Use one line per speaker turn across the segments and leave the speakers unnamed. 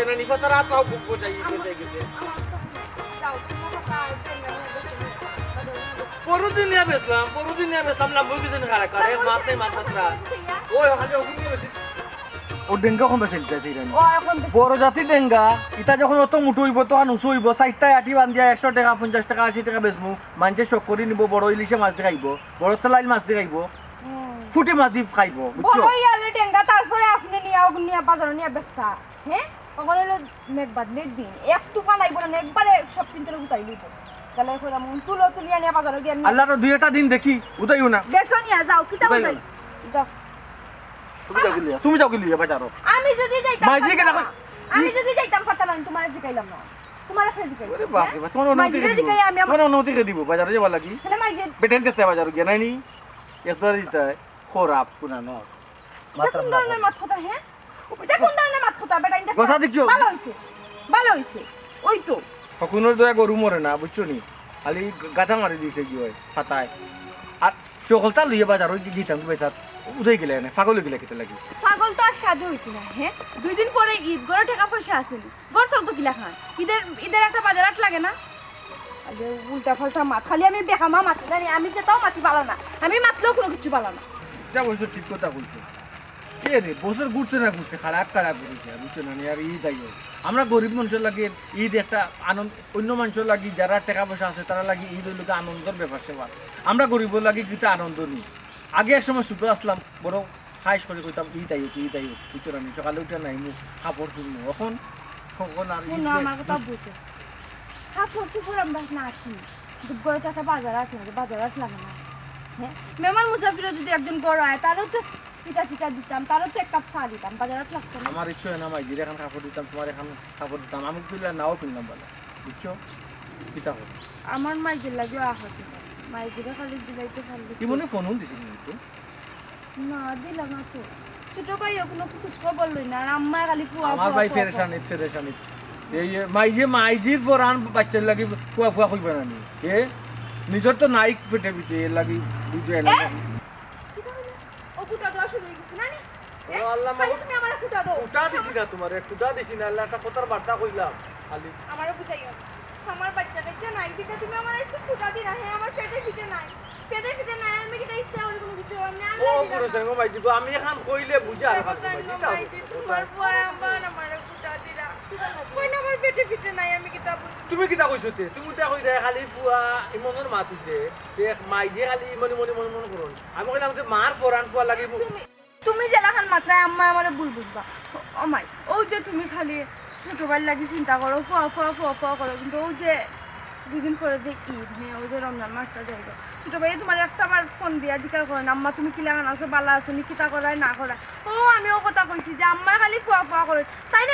না নিফা তারা তাও বুক বোঝাই গেছে পরদিন নিয়ে বেসলাম লাভ কিছু না খারাপ করে মাছ নেই মাছ মাত্রা ওই ওখানে ওখানে বেশি ও ডেঙ্গা কম বেশি দিতেছে বড় জাতি ডেঙ্গা ইটা যখন অত মুঠো হইব তখন উঁচু হইব 4টা আটি বান্ধিয়া 100 টাকা 50 টাকা 80 টাকা বেচমু মানুষে শখ করে নিব বড় ইলিশে মাছ দিয়ে খাইব বড় তেলাইল মাছ দিয়ে খাইব ফুটি মাছ দিয়ে খাইব বুঝছো
বড় ইয়ালে ডেঙ্গা তারপরে আপনি নিয়ে বাজার নিয়ে বেচতা হ্যাঁ ওখানে মেঘ বাদলের দিন এক টুকা নাইব না একবারে সব কিনতে উঠাই লইব তাহলে কইরা মন তুলিয়া নিয়ে বাজারে গিয়ে
আল্লাহ তো দুইটা দিন দেখি উদাইও না
বেচো নিয়ে যাও কিতা উঠাই যাও
তুমি যাও গেলি বাজারও
আমি যদি যাইতাম
মাঝি কেন
আমি যদি যাইতাম পারতাম না তোমারে জিকাইলাম না তোমারে ফের জিকাই
আরে বাপ রে তোমার অনুমতি কে দিব বাজারে যাবা লাগি
তাহলে মাইজে
বেটেন যেতে বাজারে গিয়া নাই নি একবার দিতে খরাপ কোনা ন
মাত্র না মাথা কথা হ্যাঁ এটা কোন ধরনের মাথা কথা বেটা ইনটা
কথা দেখছো
ভালো হইছে ওই তো
কখনো দয়া গরু মরে না বুঝছো নি খালি গাধা মারি দিতে কি হয় ফাটায় আর সকলটা লইয়া বাজার ওই গিতাম পয়সা উদয় গেলে না পাগল গেলে কেটে লাগি
পাগল তো আর সাজে হইছে না হ্যাঁ 2 দিন পরে ঈদ গড় টাকা পয়সা আসেনি গড় চল তো কিলা খান ঈদের একটা বাজারাত লাগে না আরে উল্টা ফালটা মাছ খালি আমি বেকামা মাছ জানি আমি যে তাও মাছি পালা না আমি মাতলেও কোনো কিছু পালা না
এটা বলছো ঠিক কথা বলছো কে রে বছর ঘুরতে না ঘুরতে খারাপ ঘুরছে বুঝছো না আর ঈদ আইও আমরা গরিব মানুষের লাগে ঈদ একটা আনন্দ অন্য মানুষের লাগি যারা টাকা পয়সা আছে তারা লাগি ঈদ হইল আনন্দের ব্যাপার সেবা আমরা গরিবের লাগি কিন্তু আনন্দ নিই আগে এক সময় ছোট আসলাম বড় খাইস করে কইতাম ঈদ আইও বুঝছো না সকালে উঠে নাই মুখ কাপড় কিনবো এখন আর
আমার কথা বুঝে কাপড় চুপড় আমরা না আছি গড়ে তো একটা বাজার আছে বাজারাত লাগে না হ্যাঁ মেহমান মুসাফিরও যদি একজন বড় হয় তারও তো টিকা দিতাম তারও তো এক কাপ চা দিতাম বাজারাত লাগতো না
আমার ইচ্ছে হয় না মাইজির এখন কাপড় দিতাম তোমার এখন কাপড় দিতাম আমি তুলে নাও কিনলাম বলে বুঝছো পিতা হোক
আমার মাইজির লাগেও আহত মাইজিরে খালি দিলাইতে পারলে
কি মনে ফোন দিছিল নাকি
না দিলাম না তো ছোট ভাই কোনো কিছু খবর লই না আর আম্মা খালি ফুয়া
আমার ভাই ফেরেশানি এই মাইজির ফরান বাচ্চার লাগি ফুয়া কইবা না নি এ নিজর তো নাইক পেটে পিটে লাগি বুঝে না
ও কুটা দাও শুরু হইছে না নি
ও আল্লাহ মাগো
তুমি আমারে কুটা দাও
কুটা দিছি না তোমারে কুটা দিছি না আল্লাহ একটা কথার বার্তা কইলাম খালি
আমারে বুঝাইও আমার বাচ্চা কাচ্চা নাই ঠিক আছে তুমি আমারে একটু কুটা দি না হ্যাঁ আমার পেটে ফিটে নাই আমি কি ইচ্ছা করে কোনো কিছু আমি
ও পুরো সঙ্গ মাইজি গো আমি এখন কইলে বুঝা আর কথা মাইজি
তোমার ফুয়া আমারে কুটা দিলা কই না আমার পেটে ফিটে নাই আমি কি তা
তুমি কিটা কইছো তে তুমি তা কই দেয় খালি ফুয়া ইমনের মাতিছে দেখ মাইজি খালি মনে করুন আমি কইলাম যে মার ফরান ফুয়া লাগি
তুমি জেলাখান মাত্রায় আম্মা আমারে ভুল বুঝবা ও মাই ও যে তুমি খালি ছোট ভাই লাগি চিন্তা করো ফুয়া করো কিন্তু ও যে 2 দিন পরে যে ঈদ হ্যাঁ ওই যে রমজান মাসটা যাইবে ছোট ভাই তোমার একটা বার ফোন দিয়া জিজ্ঞাসা করেন আম্মা তুমি কি লাগান আছো বালা আছো নি কিতা করায় না করায় ও আমি ও কথা কইছি যে আম্মা খালি ফুয়া করে তাই না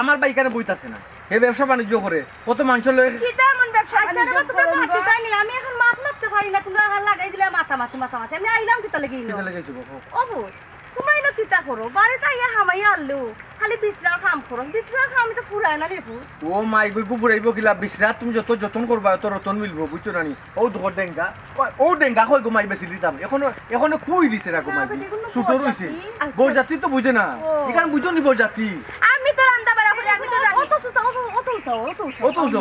আমার ভাই কেন বইতাছে না এই ব্যবসা বাণিজ্য করে কত মানুষ লয়
কিতা এমন ব্যবসা বাণিজ্য তোমরা মাটি চাইনি আমি এখন মাছ মারতে পারি না তোমরা লাগাই দিলে মাথা আমি আইলাম কিতা লাগি
কিটা লাগে যাব
ওবো তোমরা এলো কিতা করো বাড়ি তাইয়া হামাইয়া আনলো খালি বিছরার কাম করো বিছরার কাম তো পুরায় না রেপু
ও মাই গই পুরাইবো কিলা বিছরাত তুমি যত যতন করবা তত রতন মিলবো বুঝছো না নি ও ধর ডেঙ্গা ও ডেঙ্গা কই ঘুমাই বেশি দিতাম এখনো কুই দিছে রা ঘুমাই ছোট রইছে বরজাতি তো বুঝে না এখান বুঝো নি বরজাতি
আমি তো রান্না বাড়া করে আমি তো জানি অত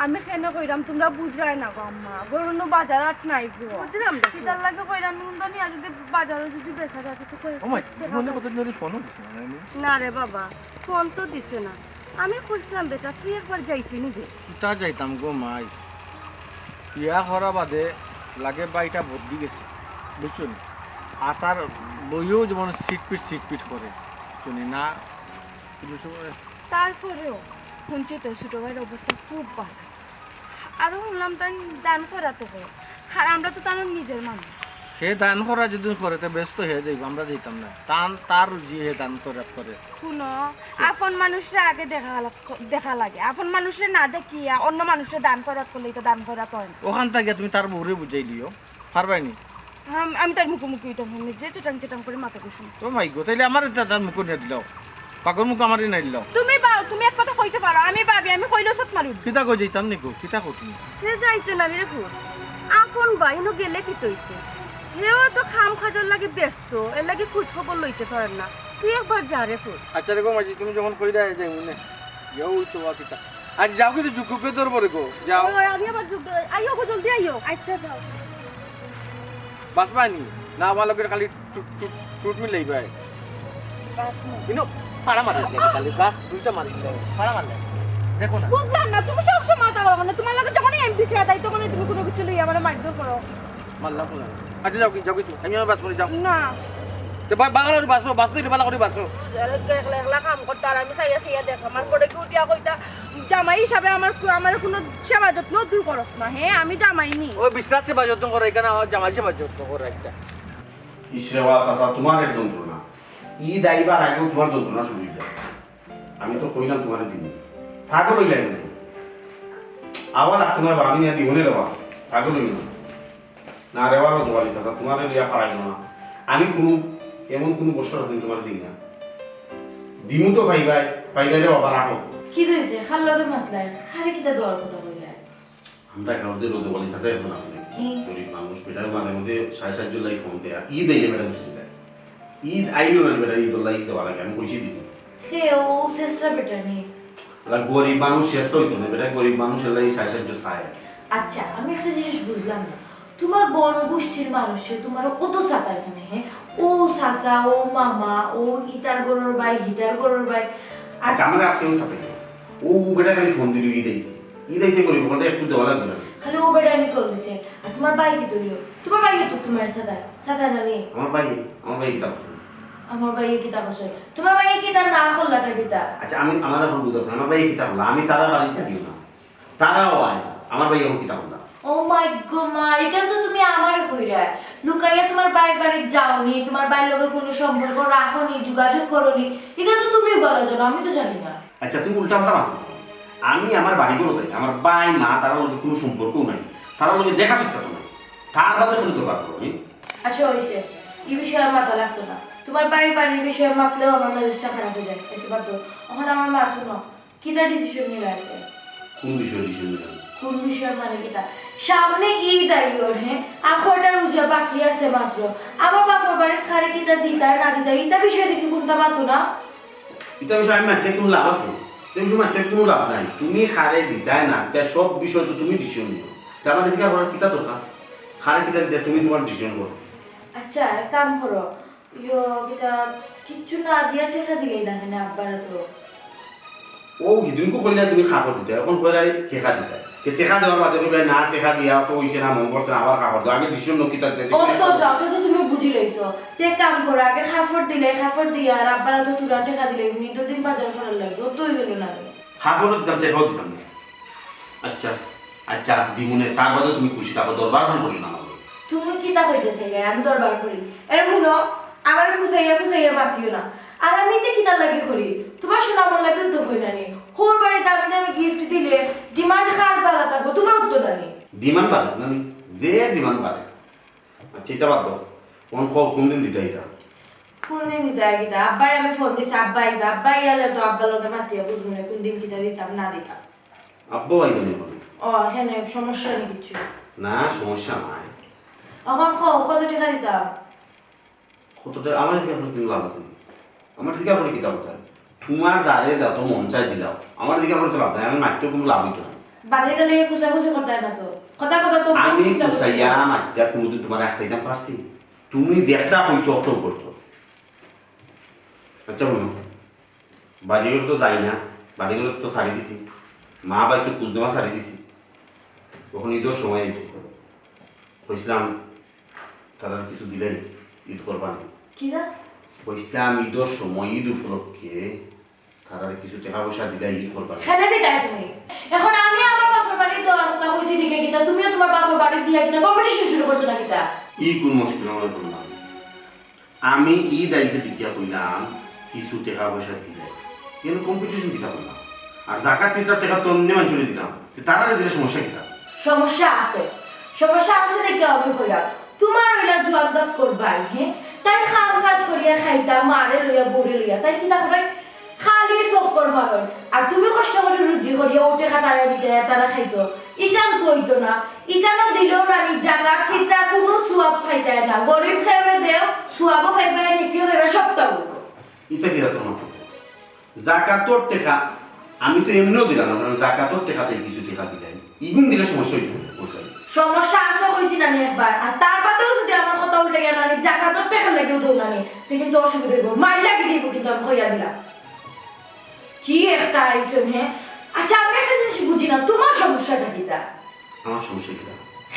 আমি কেন কইরাম তোমরা বুঝরাই না গো আম্মা গরুনো বাজার আট নাই গো বুঝলাম কিদার লাগে কইরাম নুনদানি আর যদি বাজারে যদি বেচা যায় তো কই
ও মাই মনে কত জরি ফোন দিছে
না রে বাবা ফোন তো দিছে না আমি কইছিলাম বেটা তুই একবার যাইতি নি গে
তা যাইতাম গো মাই বিয়া করা বাদে লাগে বাইটা বদলি গেছে বুঝছো নি আতার বইও যেমন সিট করে শুনি না
তারপরেও শুনছি তো ছোট ভাইয়ের অবস্থা খুব ভালো আরো শুনলাম তাই দান করা তো আর আমরা তো তার নিজের মানুষ
সে দান করা যদি করে তো ব্যস্ত হয়ে যাইব আমরা যেতাম না তার যে দান করে
শুনো আপন মানুষরা আগে দেখা লাগে আপন মানুষরা না দেখিয়া অন্য মানুষরা দান করা করলে তো দান করা পড়ে
ওখান থেকে তুমি তার বউরে বুঝাই দিও পারবাইনি
আমি তার মুখোমুখি উঠে নিজে চুটাং করে মাথা কুসুম
তো মাই গো তাইলে আমার তার মুখ নিয়ে দিলাও পাগল মুখ আমারই নাই দিলাও
তুমি এক কথা কইতে পারো আমি আমি কইলো সত মারুম
কিতা কই যাইতাম নিকো কিতা কই তুমি
সে যাইতে না রে ফুল আপন বাইনো গেলে কি তইছে হেও তো খাম খাজর লাগে ব্যস্ত এর লাগে খোঁজ খবর লইতে পারেন না তুই একবার যা রে ফুল
আচ্ছা রে গো মাঝি তুমি যখন কই দেয় যাই মনে যাও তো কিতা আজ যাও কিন্তু জুকুপে ধরবো রে গো যাও
আমি আবার যুগ আইও গো জলদি আইও আচ্ছা যাও
বাস পাইনি না আমার লোকের খালি টুট মিলাই ভাই কিন্তু ফাড়া মারি খালি গাছ দুইটা মারি ফাড়া মারলে দেখো না
বুঝলাম না তুমি সব সময় মাথা গরম না তোমার লাগে যখন এমপি ছিল তাই তখন তুমি কোনো কিছু লইয়া মানে মারধর করো
মারলাম না আচ্ছা যাও কি আমি বাস করে যাও
না
তো বাগান করে বাসো বাস তো বালা করে বাসো
একলা একলা কাম করতে আর আমি চাইয়া চাইয়া দেখ আমার পরে কি উঠিয়া কইতা জামাই হিসাবে আমার কোনো সেবা যত্ন তুই করস না হ্যাঁ আমি জামাই নি
ওই বিশ্বনাথ সেবা যত্ন করে এখানে জামাই সেবা যত্ন করে একটা
ইসরেওয়া চাচা তোমার এক যন্ত্রণা ঈদ আইবার আগেও তোমার যন্ত্রণা শুরু হয়ে যায় আমি তো কইলাম তোমার দিন পাগল হইলাই না আবার তোমার আমি নিয়ে দিবনে রেবা পাগল হইল না রেওয়ারও জোয়ালি চাচা তোমার লিয়া পারাইল না আমি কোনো এমন কোনো বছর দিন তোমার দিন না দিমু তো পাইবাই রে বাবা রাখো
কি হয়েছে খাল লগে মাতলাই খারে কিটা দেওয়ার কথা কইলা
আমরা কাউদের রোদে বলি চাচা এখন আসলে গরিব মানুষ বেটার মাঝে মধ্যে 7.5 লাই ফোন দেয়া ঈদ আইলে বেটা বুঝতে দেয় ঈদ আইলো না বেটা ঈদ ঈদ দেওয়া লাগে আমি কইছি দিব
হে ও শেষরা বেটা নি
গরিব মানুষ শেষ হইতো না বেটা গরিব মানুষের লাই 7.5 চায়
আচ্ছা আমি একটা জিনিস বুঝলাম না তোমার গণগোষ্ঠীর মানুষে তোমার অত সাতা এখানে হ্যাঁ ও সাসা ও মামা ও ইতার গরুর ভাই গিটার গরুর ভাই
আচ্ছা আমরা কেউ সাথে ও বেটা খালি ফোন দিল ঈদ আইছে গরিব কোনটা একটু দেওয়া লাগবে না
খালি ও বেটা নি তোল দিছে আর তোমার ভাই কি তৈল তোমার ভাই তো তোমার সাদা সাদা না নি
আমার ভাই কিতাব
আমার ভাই কি তা বসে তোমার ভাই কি তা না খোলাটা কিতা
আচ্ছা আমি আমার এখন বুঝতে আমার ভাই কিতাব হলো আমি তারা বাড়ি থাকিও না তারাও আয় না আমার ভাই এখন কিতাব হলো
ও মাই গড মা এটা তো তুমি আমারে কইরা লুকাইয়া তোমার বাইর বাড়ি যাওনি তোমার বাইর লগে কোনো সম্পর্ক রাখোনি যোগাযোগ করোনি এটা তো তুমি বলা জানো আমি তো জানি না
আচ্ছা তুমি উল্টা পাল্টা মাথা আমি আমার বাড়ি কোনো তাই আমার ভাই মা তারা লগে কোনো সম্পর্কও নাই তারা লগে দেখা সাক্ষাৎ নাই তার বাদে শুনে তো পারবো আমি
আচ্ছা হইছে এই বিষয়ে আর মাথা লাগতো না তোমার বাইর বাড়ির বিষয়ে মাতলেও আমার মেজাজটা খারাপ হয়ে যায় এসে বাদ দাও এখন আমার মাথা না কিটা ডিসিশন নিয়ে রাখবে
কোন বিষয়ে ডিসিশন নিলাম
কোন বিষয় মানে কিটা সামনে ঈদ আইওর হ্যাঁ আখরটা রোজা বাকি আছে মাত্র আমার বাপের বাড়ির খারে কিটা দিতা না দিতা ইটা বিষয়ে দেখি কোনটা মাতো না
এটা বিষয়ে আমি মারতে কোনো লাভ আছে তুমি সময় মারতে কোনো লাভ নাই তুমি খারে দিতাই না তা সব বিষয় তো তুমি ডিসিশন নিও তার মানে কি আর কিতা দরকার খারে কিতা দিতে তুমি তোমার ডিসিশন করো
আচ্ছা এক কাম করো ইয়ো কিটা কিচ্ছু না দিয়া টেকা দিলেই না কেন আব্বারা তো
ও হিদিনকো কইলা তুমি খাবার দিতে এখন কইরা টেকা দিতে টেকা দেওয়ার বাদে কইবা না টেকা দিয়া তো হইছে না মন করছে না আবার খাবার দাও আগে ডিসিশন নো কিতা দিতে
অত যত তো তুমি বুঝি লইছো তে কাম করো আগে খাফর দিলে খাফর দিয়া আর আব্বারা তো তুরা টেকা দিলে এমনি তো দিন বাজার করার লাগে অত হই গেল না
খাবার দিতাম টেকাও দিতাম না আচ্ছা আচ্ছা দিমুনে তার বাদে তুমি খুশি তারপর দরবার খান করি না আমাকে
তুমি কি তা কইতেছে রে আমি দরবার করি এর শুনো আমার বুঝাইয়া মাতিও না আর আমি তে কিতা লাগে করি তোমার শোনা মন লাগে তো হই না নি হোর বাড়ি দামি দামি গিফট দিলে ডিমান্ড খার বালা থাকবো তোমার উত্তর না নি
ডিমান্ড বাড়ে না যে ডিমান্ড বাড়ে আচ্ছা এটা বাদ দাও কোন দিন দিতে এটা
কোন দিন দিতে হয় কিতা আব্বারে আমি ফোন দিছি আব্বা আইলে তো আব্বার লগে মাতিয়া বুঝবো না কোন দিন কিতা দিতাম না দিতাম
আব্বু আইবে না
ও এখানে সমস্যা নেই কিছু
না সমস্যা নাই
এখন কত টাকা দিতাম
কতটা আমার দিকে আপনার কোনো লাভ আছে আমার দিকে আপনার কিতাব কোথায় তোমার দাঁড়িয়ে যত মন চাই দিলাম আমার দিকে আপনার তো লাভ নাই আমি মারতে কোনো লাভ হইতো না
বাদে গেলে কুচাকুচি করতে হয় না তো কথা তো
আমি কুচাইয়া মারতে কোনোদিন তোমার একটা দাম পারছি তুমি যেটা পয়সা অর্থ করছো আচ্ছা বলো বাড়িগুলো তো যাই না বাড়িগুলো তো ছাড়ি দিছি মা বাড়ি তো কুলদেমা ছাড়ি দিছি তখন ঈদের সময় এসে কইছিলাম তারা কিছু দিলেন ঈদ করবানি
কি দা
কইছিলাম ঈদের সময় ঈদ উপলক্ষে তারা কিছু টাকা পয়সা দিলে ঈদ করবানি
খেলে দিতা তুমি এখন আমি আমার বাপের বাড়ি দেওয়ার কথা কইছি দিকে কিতা তুমিও তোমার বাপের বাড়ি দিয়া কিনা কম্পিটিশন শুরু করছো না কিতা
ই কোন মুশকিল আমার করলাম আমি ঈদ আইসে দিকিয়া কইলাম কিছু টাকা পয়সা দিলে কিন্তু কম্পিটিশন দিতে বললাম আর জাকাত ফিতরার টাকা তো অন্য মানুষের দিলাম তারা দিলে সমস্যা কিতা
সমস্যা আছে দেখে আমি কইলাম তোমার ওইলা জোয়ান করবাই হ্যাঁ তাই খাম কাজ করিয়া খাইতা মারে লইয়া বড়ে লইয়া তাই কিতা করে খালি সব করবা হয় আর তুমি কষ্ট করে রুজি করিয়া ওটে খাতারা দিতে তারা খাইতো ইকান তো হইতো না ইকানও দিলেও না জাকাত ফিতরা কোনো সুয়াব খাইতে না গরিব খাইবে দেও সুয়াবও খাইবে নিকিও খাইবে সবটা বলবো
এটা কি রাখো না জাকাতর টেকা আমি তো এমনিও দিলাম না কারণ জাকাতর টেকাতে কিছু টেকা দিলাই ইগুন দিলে সমস্যা হইতো বলছাই
সমস্যা আছে কইছি না একবার আর তার বাদেও যদি আমার কথা উল্টে গেল আমি জাকাতর টাকা লাগেও দৌ না তে কিন্তু অসুবিধা হইব মার লাগি যাইব কিন্তু আমি কইয়া দিলাম কি একটা আইসন হ্যাঁ আচ্ছা আমি একটা জিনিস বুঝি না তোমার সমস্যাটা কিটা
আমার সমস্যা কি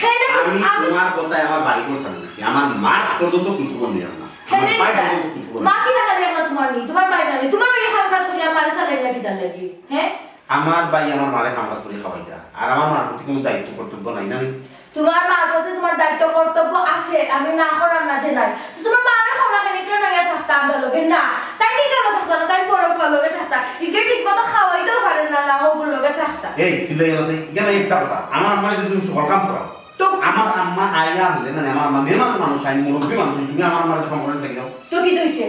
হ্যাঁ
আমি তোমার কথায় আমার বাড়ি করে চালিয়েছি আমার মা পর্যন্ত কিছু করে নিলাম না আমার ভাই পর্যন্ত কিছু করে
মা কি দেখা যায় না তোমার নি তোমার বাড়ি না তোমার ওই হাল কাজ করি আমার সালাই লাগি তার লাগি হ্যাঁ
আমার ভাই আমার মারে খাওয়া করে খাওয়াইতা আর আমার মার প্রতি কোনো দায়িত্ব কর্তব্য নাই না
তোমার মার প্রতি তোমার দায়িত্ব কর্তব্য আছে আমি না করার না যে নাই তোমার মারে খাওয়া কেন কেন না থাকতা আমরা লগে না তাই নি কেন থাকতা না তাই বড় ফল লগে থাকতা ইকে ঠিক মতো খাওয়াইতেও পারে না না ওগুলো লগে থাকতা
এই চিল্লাই আছে কেন একটা কথা আমার মানে যদি তুমি সকল কাম করো
তো
আমার আম্মা আইয়া হলে না আমার আম্মা মেহমান মানুষ আইনি মুরব্বী মানুষ তুমি আমার মারে খাওয়া করে থাকি দাও
তো কি দইছে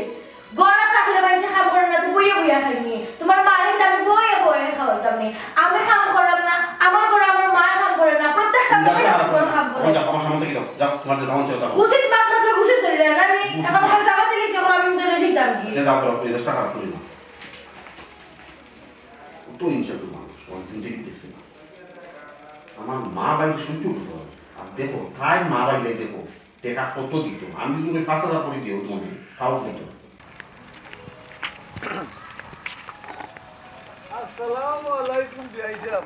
গড়া থাকলে মানুষ খাম করে না তো বইয়া বইয়া খাইনি তোমার মালিক আমি বইয়া বইয়া খাওয়াইতাম নি আমি খাম করাম না আমার ঘরে আমার মা খাম করে না প্রত্যেকটা মহিলা তোমার খাম করে
আমার সামনে থেকে দাও যাও তোমার যে দাও চলো
উচিত বাদ না উচিত ধরে না আমি এখন হাসাবা দিয়েছি এখন আমি ধরে শিখতাম কি
যে যাও তুমি দশটা খারাপ করি না তো ইনশাআল্লাহ মানুষ কনসেন্ট্রেট দিছে না আমার মা ভাই সহ্য করতে হবে আর দেখো তাই মা ভাই দেখো টাকা কত দিত আমি তুমি 5000 করে দিও তোমাকে তাও কত
আসসালামু আলাইকুম বিআই সাহেব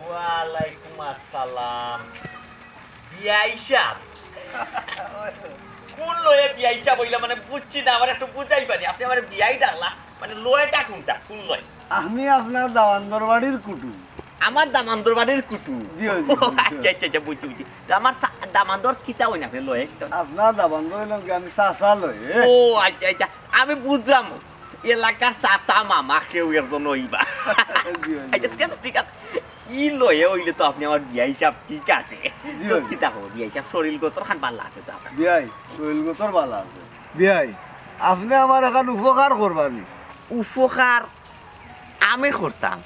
ওয়ালাইকুম আসসালাম বিআই সাহেব কোন লয়ে বিআই সাহেব হইলা মানে বুঝছি না আমার একটু বুঝাই পারি আপনি আমার বিআই ডাকলা মানে লয়েটা কোনটা কোন লয়
আমি আপনার দাওয়ান্দর বাড়ির কুটু
আমার দামান্দর বাড়ির কুটু
জি, জি, জি।
আচ্ছা আচ্ছা আচ্ছা বুঝছি বুঝছি তো আমার দামান্দর কিতা হই না আপনি লয়ে
আপনার দাওয়ান্দর হইলাম কি আমি চাচা লই
ও আচ্ছা আচ্ছা আমি বুঝলাম এলাকার চাচা মামা কেউ একজন হইবা আচ্ছা ঠিক আছে ই লয়ে হইলে তো আপনি আমার বিয়া হিসাব ঠিক আছে
জি,
তো
জি।
কিতা হবো বিয়া হিসাব শরীর গতর খান ভালো আছে তো আপনার
বিয়াই শরীর গোতর ভালো আছে বিয়াই আপনি আমার এখন উপকার করবানি
উপকার আমি করতাম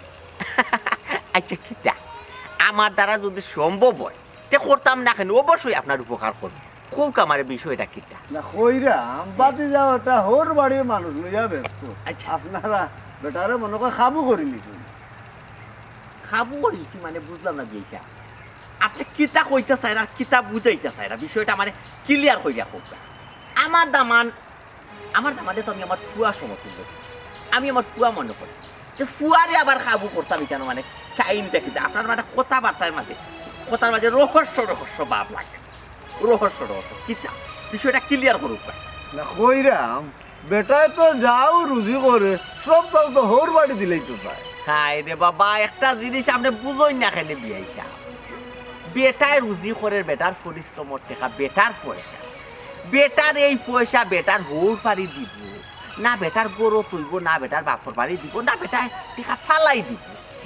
আচ্ছা কিতা আমার দ্বারা যদি সম্ভব হয় তে করতাম না কেন অবশ্যই আপনার উপকার করবো খুব আমার বিষয়টা কিতা
না কইরা বাতি যাওয়াটা হোর বাড়ির মানুষ লইয়া ব্যস্ত
আচ্ছা।
আপনারা বেটারে মনে করে খাবো করে নিছেন
খাবো করেছি মানে বুঝলাম না বিয়েটা আপনি কিতা কইতে চাই আর কিতা বুঝাইতে চাই না বিষয়টা মানে ক্লিয়ার কইরা হোক আমার দামানে তো আমি আমার ফুয়া সমর্থন করি আমি আমার ফুয়া মনে করি যে ফুয়ারে আবার খাবো করতাম কেন মানে টাইমটা কিন্তু আপনার মানে কথাবার্তার মাঝে রহস্য ভাব লাগে রহস্য কিতা বিষয়টা ক্লিয়ার করুক
না কইরাম বেটায় তো যাও রুজি করে সব তো হোর বাড়ি দিলেই তো চায়
হাই রে বাবা একটা জিনিস আপনি বুঝোই না কেন বিয়াইছা বেটায় রুজি করে বেটার পরিশ্রমের টাকা বেটার পয়সা বেটার এই পয়সা বেটার হোর বাড়ি দিব না বেটার বড় তুলব না বেটার বাপর বাড়ি দিব না বেটার টাকা ফালাই দিব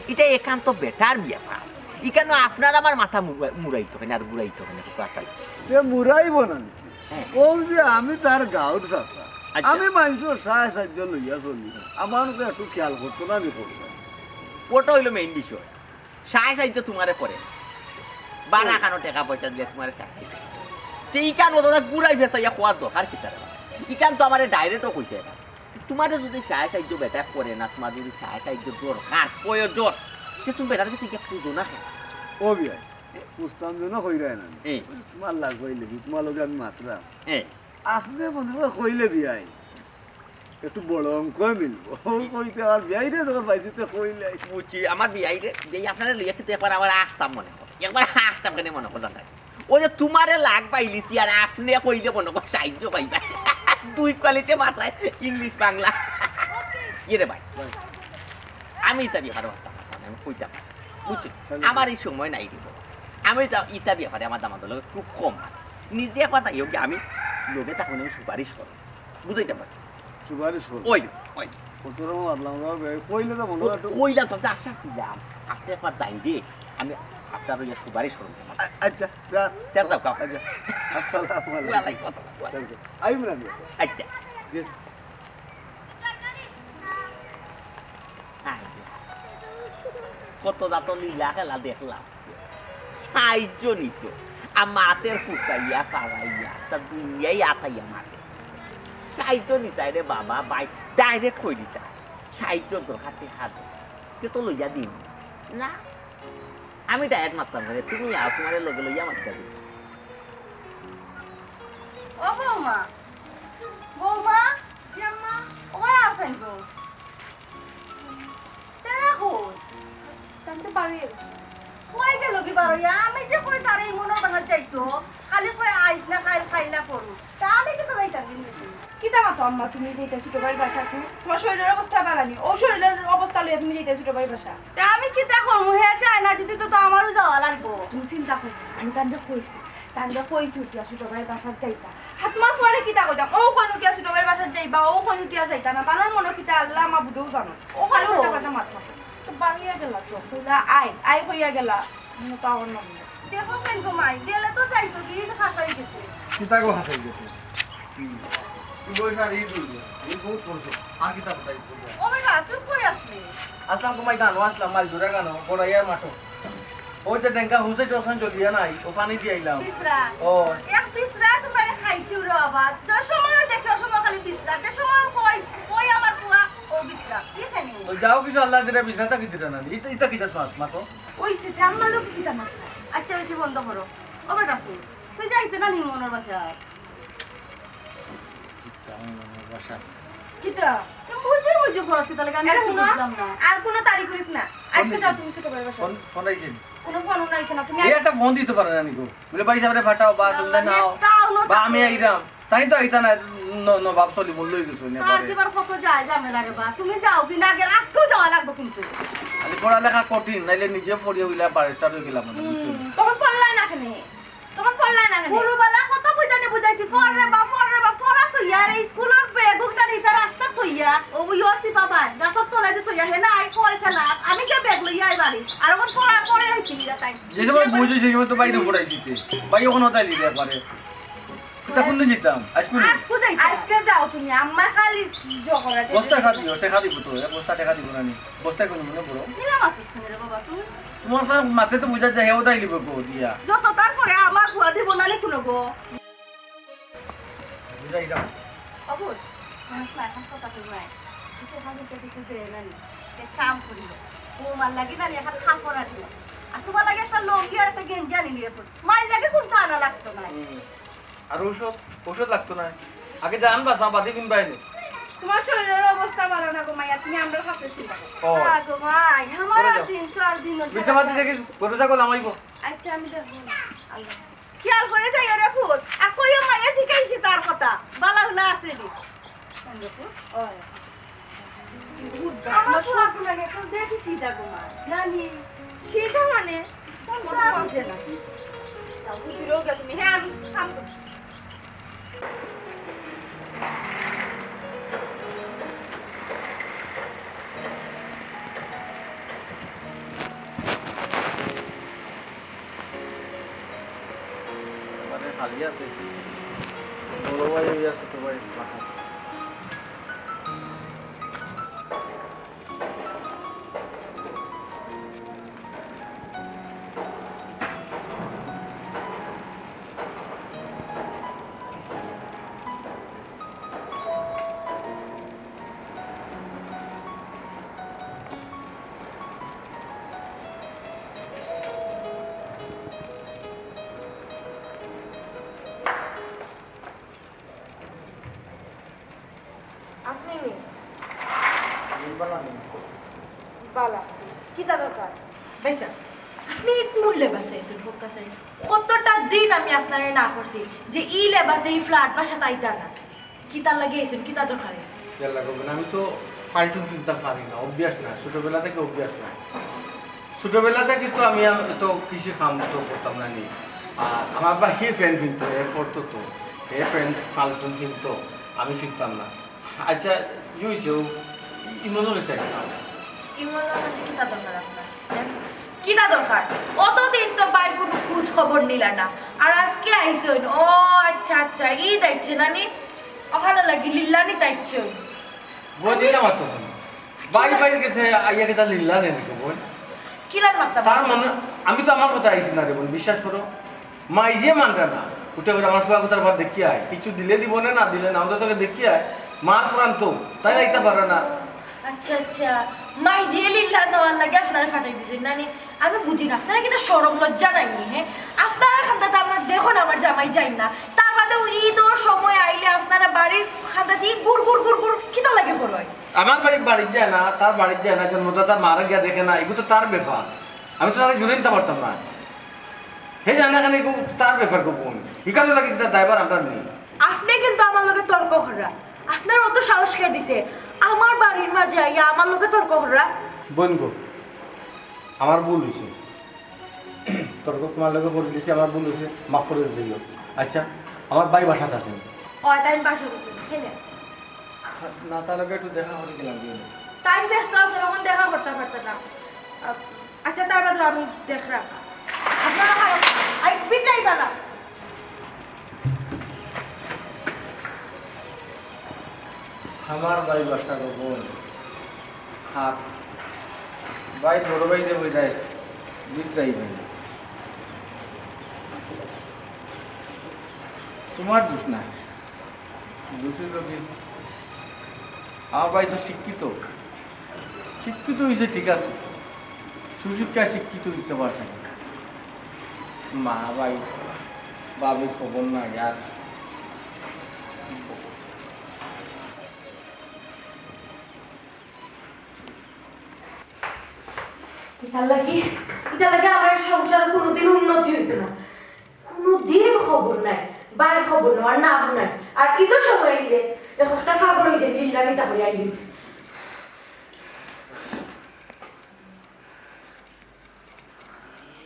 এটা একান্ত বেটার ব্যাপার এখানে আপনার আমার মাথা মুড়াইতে হয় না আর ঘুরাইতে হয় না আসাই
সে মুরাইব না
হ্যাঁ।
ও যে আমি তার গাঁর চাচা
আচ্ছা।
আমি মানুষের সাহায্য লইয়া চলি আমার একটু খেয়াল করতো না আমি করতাম
ওটা হইলো মেইন বিষয় সাহায্য তোমারে করে বানা খানো টাকা পয়সা দিয়ে তোমার চাকরি তো ইকান ওটা গুড়াই ভেসাইয়া খোয়ার দরকার কি তারা ইকান তো আমার ডাইরেক্টও কইছে না তোমার যদি সাহায্য বেটা করে না তোমার যদি সাহায্য দরকার প্রয়োজন যে তুমি বেটার কাছে ইকা খুঁজো না কেন
ও বিয়াই পুস্তাম জন্য কইরাই না
এই
তোমার লাগ কইলে কি তোমার লগে আমি মাত্রা
এই
আপনি মনে করে কইলে বিয়াই একটু বড় অঙ্ক মিলবো কইতে আর বিয়াই রে তোর বাইতে কইলে
বুঝছি আমার বিয়াই রে বিয়াই আপনারা লিয়ে খেতে একবার আমার আসতাম মনে কর একবার আসতাম কেন মনে কর না ও যে তোমারে লাগ পাইলিছি আর আপনি কইলে মনে কর সাহায্য পাইবা দুই কোয়ালিটি মাথায় ইংলিশ বাংলা ইয়ে ভাই আমি ইতা বিহারে আসতাম আমি কইতাম বুঝছি আমার এই সময় নাই দিব আমি ইতা বিহারে আমার দামার লোক খুব কম নিজে একবার তাই হোক আমি লোকে তখন আমি সুপারিশ করো বুঝাইতে পারছি
সুপারিশ করো
ওই ওই
কতটা মারলাম কইলে তো মনে হয় একটু-
কইলাম তো আশা দিলাম আপনি একবার যাই দিয়ে আমি আপনার ওই সুপারিশ করুন
আচ্ছা যা
তেল দাও কাউ
আচ্ছা আসসালামু আলাইকুম
ওয়ালাইকুম আসসালাম।
আইব না
আচ্ছা কত দাঁত লীলা খেলা দেখলাম সাহায্য নিত আর মাতের ফুটাইয়া পাড়াইয়া তার দুনিয়াই আতাইয়া মাতে সাহিত্য নিতাই রে বাবা বাই ডাইরেক্ট কই দিতা সাহিত্য দরকার হাত কে তো লইয়া দিন না আমি ডাইরেক্ট মারতাম রে তুমি আর তোমার লগে লইয়া মারতে দিন
ও বৌমা বৌমা জাম্মা ওই আছেন গো তারা কই তান্তে বাড়ি কই গেল কি বাড়ি আমি যে কই তারে মনে বানার চাইতো খালি কই আইস না খাইলা পড়ু তা আমি কি তো যাইতাম কিতা মাতো আম্মা তুমি যেটা ছোট ভাই বাসা তোমার শরীরের অবস্থা বাড়ানি ও শরীরের অবস্থা লইয়া তুমি যেটা ছোট ভাই বাসা তা আমি কিতা করবো হে চাই না যদি তো আমারও যাওয়া লাগবো তুমি চিন্তা করো আমি তান্তে কইছি তান্তে কইছি উঠিয়া ছোট ভাই বাসার যাইতা আর তোমার পরে কিতা কইতাম ও কোন উঠিয়া ছোট ভাই বাসার যাইবা ও কোন উঠিয়া যাইতা না তানোর মনে কিতা আল্লাহ মা বুঝেও জানো ও খালি কথা কথা মাথা তো বাড়িয়া গেলা তো কইলা আই হইয়া গেলা মনে তো আমার নাম দেখো কেন গো মাই গেলে তো যাইতো কি খাসাই গেছে
কিতাগো হাসাই গেছে বইসার ই দুলবে এই বহুত করছে আর কিতা কোথায়
ও বেটা চুপ কই আসলি
আসলাম তোমায় গানো আসলাম মাছ ধরে গানো বড়াইয়ার মাঠো ওই যে ডেঙ্কা হুসে টোসান চলিয়া নাই ও পানি দিয়ে আইলাম
বিসরা
ও
এক বিসরা তোমারে খাইছি রে বাবা তো সময় দেখো সময় খালি বিসরা তে সময় কই আমার পুয়া ও বিসরা কি জানি
ওই যাও কিছু আল্লাহ দিলে বিছাটা কি দিতে না ইটা কিটা মাছ মাতো
ওই সেটা আমার লোক কি জানা আচ্ছা বেশি বন্ধ করো ও বেটা তুই যাইছ না নিমনের বাসা কিটা তুমি বুঝে খরচ কি তাহলে আমি বুঝলাম না আর কোনো তারিখ করিস না আজকে যাও তুমি ছোট করে বাসা
ফোন আইছেন
কোনো ফোন নাইছে না তুমি
এই একটা ফোন দিতে পারে না নিকো বলে ভাই সামনে ফাটাও বা তুমি নাও বা আমি আইরাম তাই তো আইতা না নবাব চলি মূল্য হয়ে গেছে না
তার দিবার কত যায় যাবে লাগে বা তুমি যাও কি না গেলে আজকেও যাওয়া লাগবে কিন্তু
খালি পড়ালেখা কঠিন নাইলে নিজে পড়িয়ে হইলা বারেস্টার হয়ে গেলাম
তখন পড়লাই না কেন তখন পড়লাই না কেন পুরোবেলা কত বুঝাইছি পড়রে বা পড়া তো ইয়ার এই স্কুলের বেগুকটা নিতে রাস্তা থইয়া ও ইয়সি বাবা গাছত তোলাই যে থইয়া হে না আই কই খেলা আমি কে বেগ লইয়া আই বাড়ি আর ওখান পড়া পড়ে আইছি না তাই
যে সময় বুঝি সেই সময় তো বাইরে পড়াই দিতে ভাই ওখানে হতাই দিতে পারে এটা কোন দিন যেতাম
আজকে যাও তুমি আম্মা খালি জগরা
বস্তা খা দিও টেকা দিব তো বস্তা টেকা দিব না নি বস্তা কোন মনে পড়ো
দিলাম আপনি রে বাবা তুমি
তোমার কাছে মাতে তো বুঝা যায় ওটাই লিব গো দিয়া
যত তারপরে আমার ফুয়া দিব না নি কোনো গো
বুঝাই দাও
অবুজ আমার ফ্ল্যাট কথা কই কিছু ভাবে কিছু দেয় না নি এক কাম করিল ও মাল লাগি না এখন খা করা দিও আর তোমার লাগে একটা লঙ্গি আর একটা গেঞ্জি আনি নিয়ে পড় মাল লাগে কোন আনা লাগতো না
আর ওষুধ লাগতো না আগে জান বাসা বাদি কিন বাইনি
তোমার শরীরের অবস্থা ভালো না গো মাইয়া তুমি আমরা খাতে চিন্তা
ও
গো ভাই আমার 3 দিন
বিটা মাটি দেখি গরু ছাগল আমাইবো
আচ্ছা আমি দেখব আল্লাহ খেয়াল করে যাই ওরে ফুল আর কইও মাইয়া ঠিকাইছি তার কথা বালা হলা আছে দি ওই আমার তো লাগে তো দেখি চিন্তা গো মা নানি সেটা মানে কোন কথা না তাও বুঝিরো গে তুমি হ্যাঁ আমি খাবো
খালি আছে বড় ভাই হইয়া ছোট ভাই বাসা
আপনি বালা কিতা দরকার বেসা আপনি কোন লেবাসে এসে ফোকাস আই কতটা দিন আমি আপনারে না করছি যে ই লেবাসে ই ফ্ল্যাট বাসা তাইতা না কিতা লাগে এসে কিতা দরকার
কেলা করবেন আমি তো ফালতু চিন্তা পারি না অভ্যাস না ছোটবেলা থেকে অভ্যাস না ছোটবেলা থেকে তো আমি তো কৃষি কাম তো করতাম না নি আর আমার বা হে ফ্রেন্ড কিনতো এ পড়তো তো হে ফ্রেন্ড ফালতু কিনতো আমি শিখতাম না আচ্ছা জুইছেও ইমনও গেছে
ইমন কাছে কিতা দরকার আপনার কিতা দরকার অতদিন তো বাইর কোনো খোঁজ খবর নিলা না আর আজকে আইসন ও আচ্ছা আচ্ছা ই দাইছে নানি ওখানে লাগি লিল্লানি দাইছে
বই দিলাম আর তখন বাইরে গেছে আইয়া কে তা লিল্লা নেই বই
কিলার মাত্তা
তার মানে আমি তো আমার কথা আইছি না রে বোন বিশ্বাস করো মাই যে মানটা না উঠে করে আমার ফুয়া কোথার বার দেখি আয়, কিছু দিলে দিব না, না দিলে না, আমাদের তোকে দেখি আয়, মাছ প্রান্ত তাই রাখতে পারে না।
আচ্ছা আচ্ছা, মাই যে লিল্লা দেওয়ার লাগে আপনারা ফাটাই দিয়েছেন নানি, আমি বুঝি না আপনারা কিন্তু সরম লজ্জা নাইনি। হ্যাঁ, আপনারা খান্দাতে আমার দেখুন আমার জামাই যাই না, তার বাদে ঈদর সময় আইলে আপনারা বাড়ির খান্দাতে গুড় গুড় গুড় গুড় কিতা লাগে করয়।
আমার বাড়ির যায় না, তার বাড়ির যায় না, জন্মদাতা মারা গিয়া দেখে না, এগুলো তো তার ব্যাপার, আমি তো তারা জুড়ে নিতে পারতাম না। হে জানা কেন এগুলো তার ব্যাপার গোপন, এখানে লাগে তার দায়বার আমরা নেই।
আপনি কিন্তু আমার লগে তর্ক করা, আপনার অত সাহস খেয়ে দিছে আমার বাড়ির মাঝে আইয়া আমার লগে তর্ক করা।
বোন গো, আমার ভুল হয়েছে, তর্ক তোমার লগে করে দিয়েছি, আমার ভুল হয়েছে, মাফ করে দিও। আচ্ছা, আমার ভাই বাসাত আছেন
ও তাই বাসা করছেন খেলে
না, তার লগে একটু দেখা করে গেলাম।
টাইম ব্যস্ত আছে, তখন দেখা করতে পারতেন না। আচ্ছা, তার বাদে আমি দেখলাম আপনারা আই পিটাই বানা।
আমার ভাই বাসা গো বোন, হাত ভাই বড় ভাই রে বইরাই বিটরাই ভাই, তোমার দোষ না, দোষের লোকে আমার ভাই তো শিক্ষিত হয়েছে, ঠিক আছে, সুশিক্ষায় শিক্ষিত দিতে পারছে না। মা ভাই বাবির খবর নাই আর
ইতার লাগে আমার সংসারে কোনোদিন উন্নতি হইতো না, কোনোদিন খবর নাই, বাইরের খবর নাই, আর নাম নাই। আর ঈদের সময় আইলে একটা ফাগল হয়েছে লীলা নিতা করে আইলি।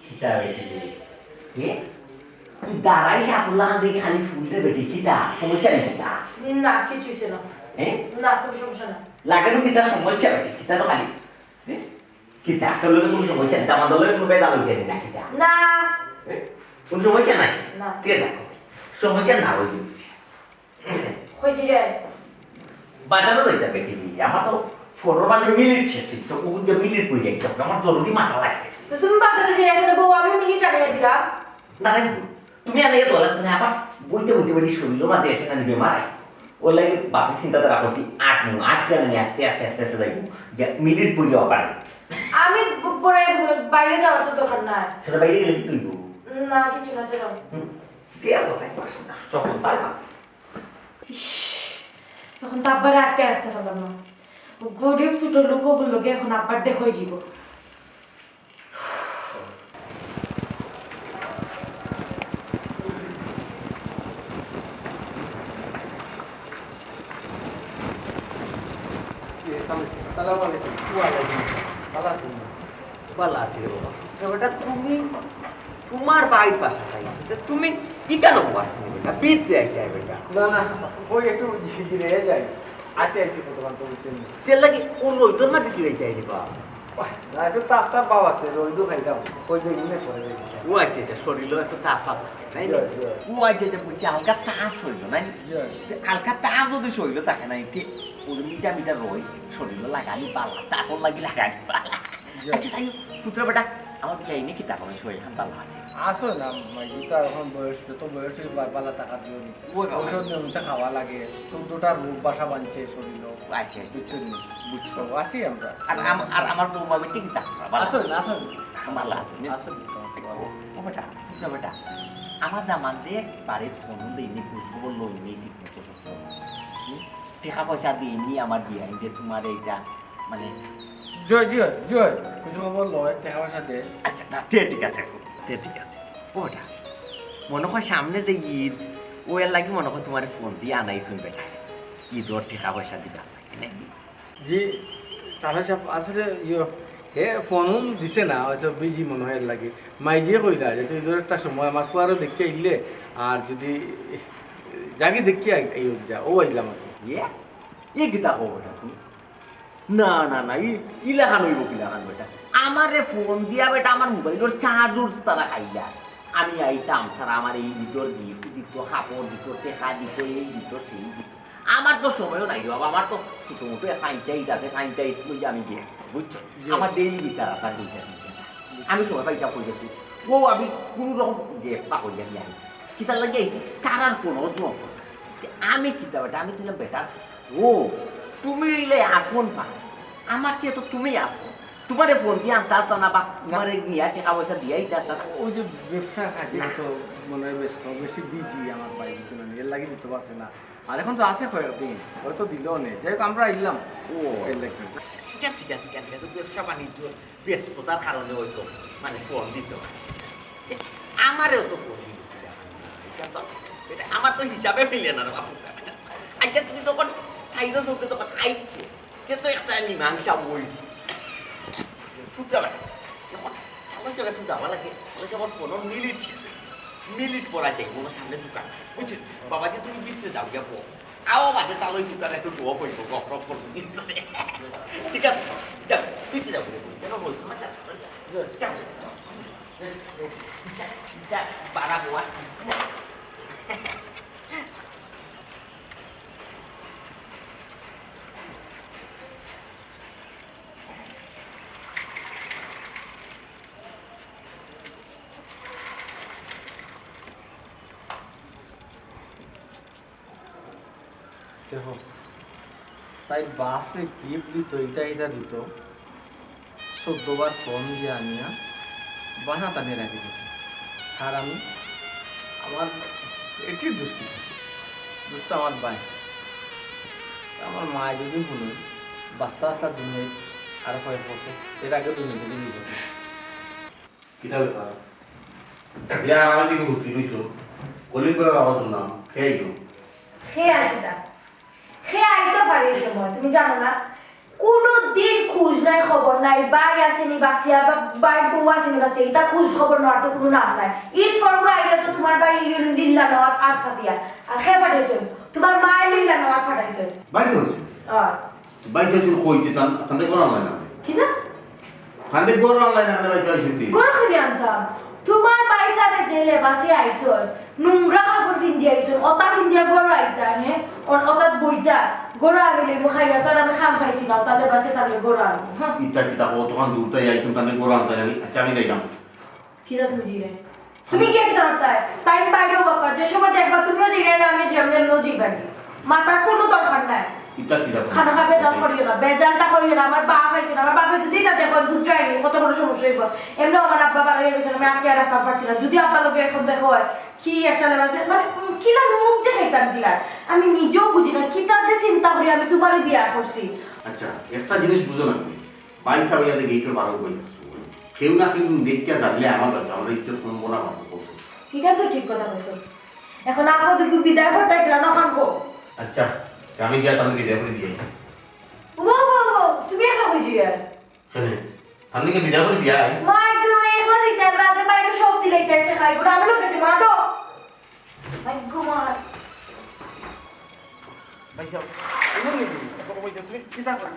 কিতা বেটি এ তুই দাঁড়াই সাফল্লাহ দেখে খালি ফুলতে বেটি কিতা সমস্যা নেই কিতা
না কিছু ছিল
হ্যাঁ
না, কোনো সমস্যা না।
লাগানো কিতা সমস্যা বেটি কিতা তো খালি কিতা আসলে কোনো সমস্যা নেই, আমার দলের কোনো বেজাল হয়েছে না কিতা
না
কোনো সমস্যা নাই
না
ঠিক আছে, সমস্যা না হয়ে যাচ্ছে
হয়েছি রে
বাজারও যাইতে বেটি আমার তো ফোনের বাজার মিলিট শেষ ঠিক ও যে মিলিট পড়ে যাইতে আমার জরুরি মাথা লাগতেছে।
তো তুমি বাজারে যে এখানে বউ আমি মিনিট আগে দিলাম
না রে তুমি আগে তোলা তুমি আবার বইতে বইতে বেটি শরীর মাঝে এসে না বেমার আছে ওর লাগে বাপের চিন্তাধারা করছি 8 টাকা নিয়ে আস্তে আস্তে আস্তে আস্তে যাইব যে মিলিট পড়ে যাওয়া পারে
আমি পরে বাইরে যাওয়ার তো দরকার নাই।
সেটা বাইরে গেলে কি তুলব
না কিছু না, চলো।
দিয়া বোঝাই পারছি না সকল তাই না
এখন তো আব্বারে আটকে রাখতে পারলাম না, গরিব ছোট লোকগুলোকে এখন আব্বার দেখই যাব।
আসসালামু আলাইকুম। ওয়ালাইকুম ভালো আছেন?
ভালো আছি রে বাবা বেটা তুমি তোমার বাড়ির পাশে খাইছে তুমি কি কেন বেটা বিতে আইছে বেটা
না না, ওই একটু জিরে যাই, আতে আইছি কতক্ষণ তো বুঝছেন
তেল লাগি ওর রোদর মাঝে চিরাইতে আইনি বা
না, একটু তাপ তাপ পাও আছে, রইদু খাইতাম, ওই যে ইনে পরে যাই।
ও আচ্ছা আচ্ছা শরীরও একটু তাপ তাপ তাই না ও আচ্ছা আচ্ছা বুঝছি হালকা তাপ শরীর নাই হালকা তাপ যদি শরীর থাকে না ঠিক ওর মিটা মিটা রই শরীর লাগালি পালা তাপর লাগি লাগালি পালা আচ্ছা তাই পুত্র বেটা আমার বিয়ে নেই কি তাপ আমি শরীর খান পালা আছে
আসলে না মাইজি তো এখন বয়স, তো বয়স পালা টাকার জন্য ঔষধ নিয়মিত খাওয়া লাগে, 14টা রোগ বাসা বাঁধছে শরীর,
আচ্ছা আচ্ছা
বুঝছো আছি আমরা।
আর আমার বৌমা বেটি কি তাপ
আসলে না, আসলে
ভালো আছে
আসলে
ও বেটা বুঝছো বেটা আমার দামান দিয়ে বাড়ির ফোন দিইনি খোঁজখবর লইনি ঠিক মতো সত্য টাকা পয়সা দিইনি আমার বিয়ে দিয়ে তোমার এইটা মানে
জয় জয় জয় কিছু খবর লয়, টাকা পয়সা দে।
আচ্ছা না ঠিক আছে ঠিক আছে ওটা মনে হয় সামনে যে ঈদ ও এর লাগে মনে হয় তোমার ফোন দিয়ে আনাই শুন বেটা ঈদ ওর টাকা পয়সা দিতে নাকি
জি তাহলে সব আসলে হে ফোন দিছে না, হয়তো বিজি মনে হয় এর লাগে, মাইজিয়ে কইলা যে তুই একটা সময় আমার ফুয়ারও দেখে আইলে, আর যদি জাগি দেখি এই যা ও আইলাম আর কি।
ইয়ে গীতা হবো বেটা তুমি না না না ই লেখান হইব কি লেখান বেটা আমারে ফোন দিয়া বেটা আমার মোবাইলের চার্জর তারা খাইলা আমি আইতাম তারা আমার এই ভিতর গিফট দিত কাপড় দিত টেকা দিত এই দিত সেই দিত আমার তো সময়ও নাই বাবা আমার তো ছোট মোটো ফাইনচাইট আছে ফাইনচাইট লই আমি গিয়ে বুঝছো আমার ডেইলি বিচার আছে দুইটা আমি সময় পাইটা হয়ে যাচ্ছি ও আমি কোনো রকম গেস্ট না হইয়া নিয়ে কিতার লাগে আইছি কারার কোনো তো আমি কিতা বেটা আমি তুইলাম বেটা ও তুমি হইলে আপন পা আমার চেয়ে তো তুমি আপন তোমারে ফোন দিয়ে আনতে আসতা না বা তোমারে নিয়ে টাকা পয়সা দিয়াই আসতা না
ওই যে ব্যবসা কাজে তো মনে হয় ব্যস্ত বেশি বিজি আমার ভাই বুঝছো না এর লাগে দিতে পারছে না আর এখন তো আছে কয়েকদিন হয়তো দিলেও নেই যাই হোক আমরা এলাম
ও
এর লাগে
ঠিক আছে ঠিক আছে ঠিক আছে ব্যবসা বাণিজ্য ব্যস্ততার কারণে হয়তো মানে ফোন দিতে পারছি আমারও তো ফোন আমার তো হিসাবে মিলে না বাপু আচ্ছা তুমি যখন সাইডো চলতে যখন আইছো সে তো একটা মীমাংসা বই ফুটতে পারে যখন আমার জায়গায় একটু যাওয়া লাগে তাহলে আমার ফোনের মিলিট পড়া যায় কোনো সামনে দোকান বুঝছো বাবাজি তুমি বিতে যাও গেবো আও বাদে তাহলে দোকান একটু ডোয়া হইব গফরফ করবো ঠিক আছে যাও বিতে যাবো কেন বলতো না যাও বাড়াবো আর
দেখো তাই বাপরে গিফট দিত এটা দিত 14 বার ফোন দিয়ে আনিয়া বানা টানে রাখি দিয়েছে আর আমি আমার এটির দুষ্ট আমার ভাই আমার মা যদি শুনে বাস্তা আস্তা দিনে আর কয়েক বছর এর আগে দিনে বলে দিব
কিতা ব্যাপার যে আমার দিকে ঘুরতে রইছো কলিং করে আওয়াজ না খেয়ে গেল
সে আর কি দা সে আইতো পারে এই সময় তুমি জানো না কোনো দিন খোঁজ নাই খবর নাই বাই আসেনি বাসিয়া বা বাই বউ আসেনি বাসিয়া এটা খোঁজ খবর নেওয়ার তো কোনো নাম নাই ঈদ পর্ব আইলে তো তোমার বাই লিল্লা নেওয়া আট ফাটিয়া আর খে ফাটাইছেন তোমার মায়ের লিল্লা নেওয়া ফাটাইছেন
বাইসে হইছো বাইসে হইছো কইতে তান্তে করা হয় না
কি না
তান্তে করা হয় না বাইসে হইছো তুই
গরু খালি আনতাম তোমার বাইসারে জেলে বাসি আইছর নোংরা কাপড় পিন্ধি আইছর অতা পিন্ধিয়া গরু আইতা নে অতাত বইতা গরু আনিলে মুখাইয়া তোর আমি খাম খাইছি না তাহলে বাসে তাহলে গরু আনবো হ্যাঁ
ইটা কিতা ও তখন দূরতে যাইছো তান্তে করা আনতে আমি আচ্ছা আমি যাইলাম
কিরা তুমি জিরে তুমি কি একটা তাই টাইম বাইরেও বাবা যে সময় দেখবা তুমিও জিরে না আমি যেমন নজি বাড়ি মাথার কোনো দরকার নাই
ইটা কিতা
খানা খাবে জাল করিও না বেজালটা করিও না আমার বাপ হয়েছে না আমার বাপ হয়েছে দিই না দেখো বুঝাইনি কত বড় সমস্যা হইব এমনি আমার আব্বা বার হয়ে গেছে আমি আটকে রাখতে পারছি না যদি আপনার লোকে এখন দেখো হয় কি একটা লেবাসে মানে কিলা মুখ দেখাইতাম কিলা আমি নিজেও বুঝি না কিতা যে চিন্তা করি আমি তোমারই বিয়া করছি
আচ্ছা একটা জিনিস বুঝো না তুমি বাইসা হইয়াতে গেইটর বারো কইতাছো কেউ না কেউ দেখিয়া জানলে আমার কাছে আমরা ইজ্জত করবো না পাবো বলছো
এটা তো ঠিক কথা বলছো এখন আপনাদের বিদায় করতে গেলা না খানবো
আচ্ছা আমি গিয়া তাহলে বিদায় করে দিয়ে
ও তুমি একা হয়েছি
শুনে তাহলে বিদায় করে দিয়া
মা একদম একলা যেতে আর রাতে বাইরে সব দিলে গেছে খাই বড় আমি লোক গেছে মাটো ভাগ্য মার
ভাইসা এমন নেই কইছে তুমি চিন্তা করো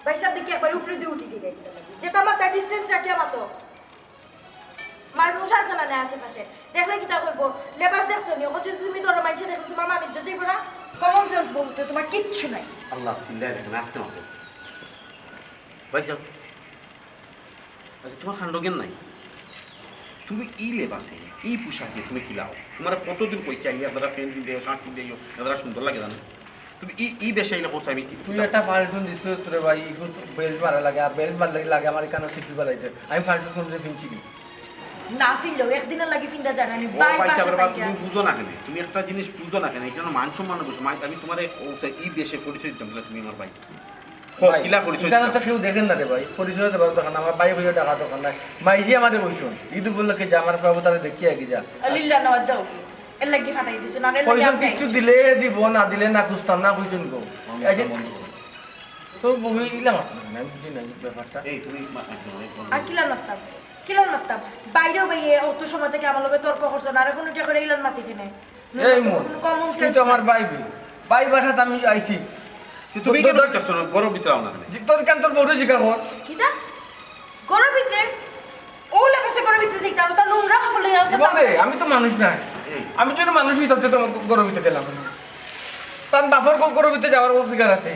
ভাই সাহেব দেখি একবার উপরে দিয়ে উঠেছি রে যেটা আমার তার ডিস্টেন্স রাখি আমার তো মানুষ আছে না আশেপাশে দেখলে কি তা করবো লেবাস দেখছো নি ওখানে যদি তুমি ধরো মানুষে দেখো তোমার মামি যাইবো না কমন সেন্স বলতে তোমার কিচ্ছু নাই
আল্লাহ চিল্লায় দেখেন আসতে মতো ভাইসা আচ্ছা তোমার খান্ডজ্ঞান নাই তুমি ই লেবাসে ই পোশাকে তুমি খিলাও তোমার কতদিন পয়সা আইয়া দাদা প্যান্ট কিনতে শার্ট কিনতে দাদা সুন্দর লাগে জানো তুমি ই বেশি আইলে কোথায় আমি
তুই একটা ফাল্টুন দিছিল তোরে ভাই এখন বেল্ট মারা লাগে আর বেল্ট মারলে লাগে আমার এখানে সিফি বালাইতে আমি ফাল্টুন কোন ফিনছি কি
না ফিনলেও একদিনের লাগে ফিনটা জানানি
ও পয়সা বরবা তুমি বুঝো না কেন তুমি একটা জিনিস বুঝো না কেন এটা মান সম্মান বসে আমি তোমারে ই দেশে পরিচয় দিতাম তুমি আমার ভাই কিলা পরিচয়
এখানে তো কেউ দেখেন না রে ভাই পরিচয় দেবার দোকান আমার ভাই হইয়া টাকা দোকান নাই মাইজি আমাদের বইছুন ঈদ উপলক্ষে যে আমার প্রভু তারা দেখিয়ে আগে যা
লিল্লা নেওয়ার যাও কি এর লাগি ফাটাই দিছে না এর
পয়সা
লাগি
কিছু দিলে দিব না দিলে না খুঁজতাম না কইছুন গো এই যে তো বই ইলাম না বুঝি না ব্যাপারটা
এই তুমি
আর কিলা লাগতাম বাইরেও বাইয়ে অত সময় থেকে আমার লগে তর্ক করছ না আর এখন এটা করে ইলান মাতি কিনে
এই মন
কমন
তুই
সেন্স
তো আমার ভাই বাসাতে আমি আইছি
তুমি কি ধরতেছ না গরম ভিতরে না
তোর কেন তোর বড় জিকা কর
কিটা গরম ভিতরে ও লাগাছে গরম ভিতরে যাইতাম তা নোংরা কাপড় লইয়া
বলে আমি তো মানুষ না আমি যদি মানুষই তত তো গরবিতে গেলাম তার বাফর গরবিতে যাওয়ার অধিকার আছে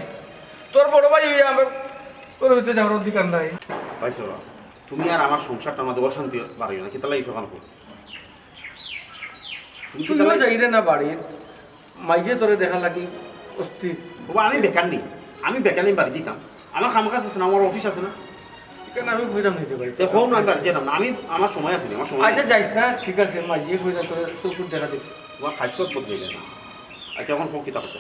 তোর বড় ভাই আমার গরবিতে যাওয়ার অধিকার নাই
ভাইসা তুমি আর আমার সংসারটা আমাদের অশান্তি বাড়াইও না কি তাহলে এই সকাল করো
তুইও যাই রে না বাড়ির মাইজে তোরে দেখা লাগি অস্থির।
বাবা আমি বেকার নেই, আমি বেকার নেই বাড়ি দিতাম। আমার কাম কাজ আছে না, আমার অফিস আছে না,
কেন আমি কইরাম নিতে পারি
তো হোক না আমি বাড়ি যেতাম না। আমার সময় আছে, আমার সময়
আচ্ছা যাইস না, ঠিক আছে মাইজে কইরা তোরে চকুর দেখা দিবি।
তোমার খাইস্কত বদলে যায় না। আচ্ছা এখন হোক কিতা করতো,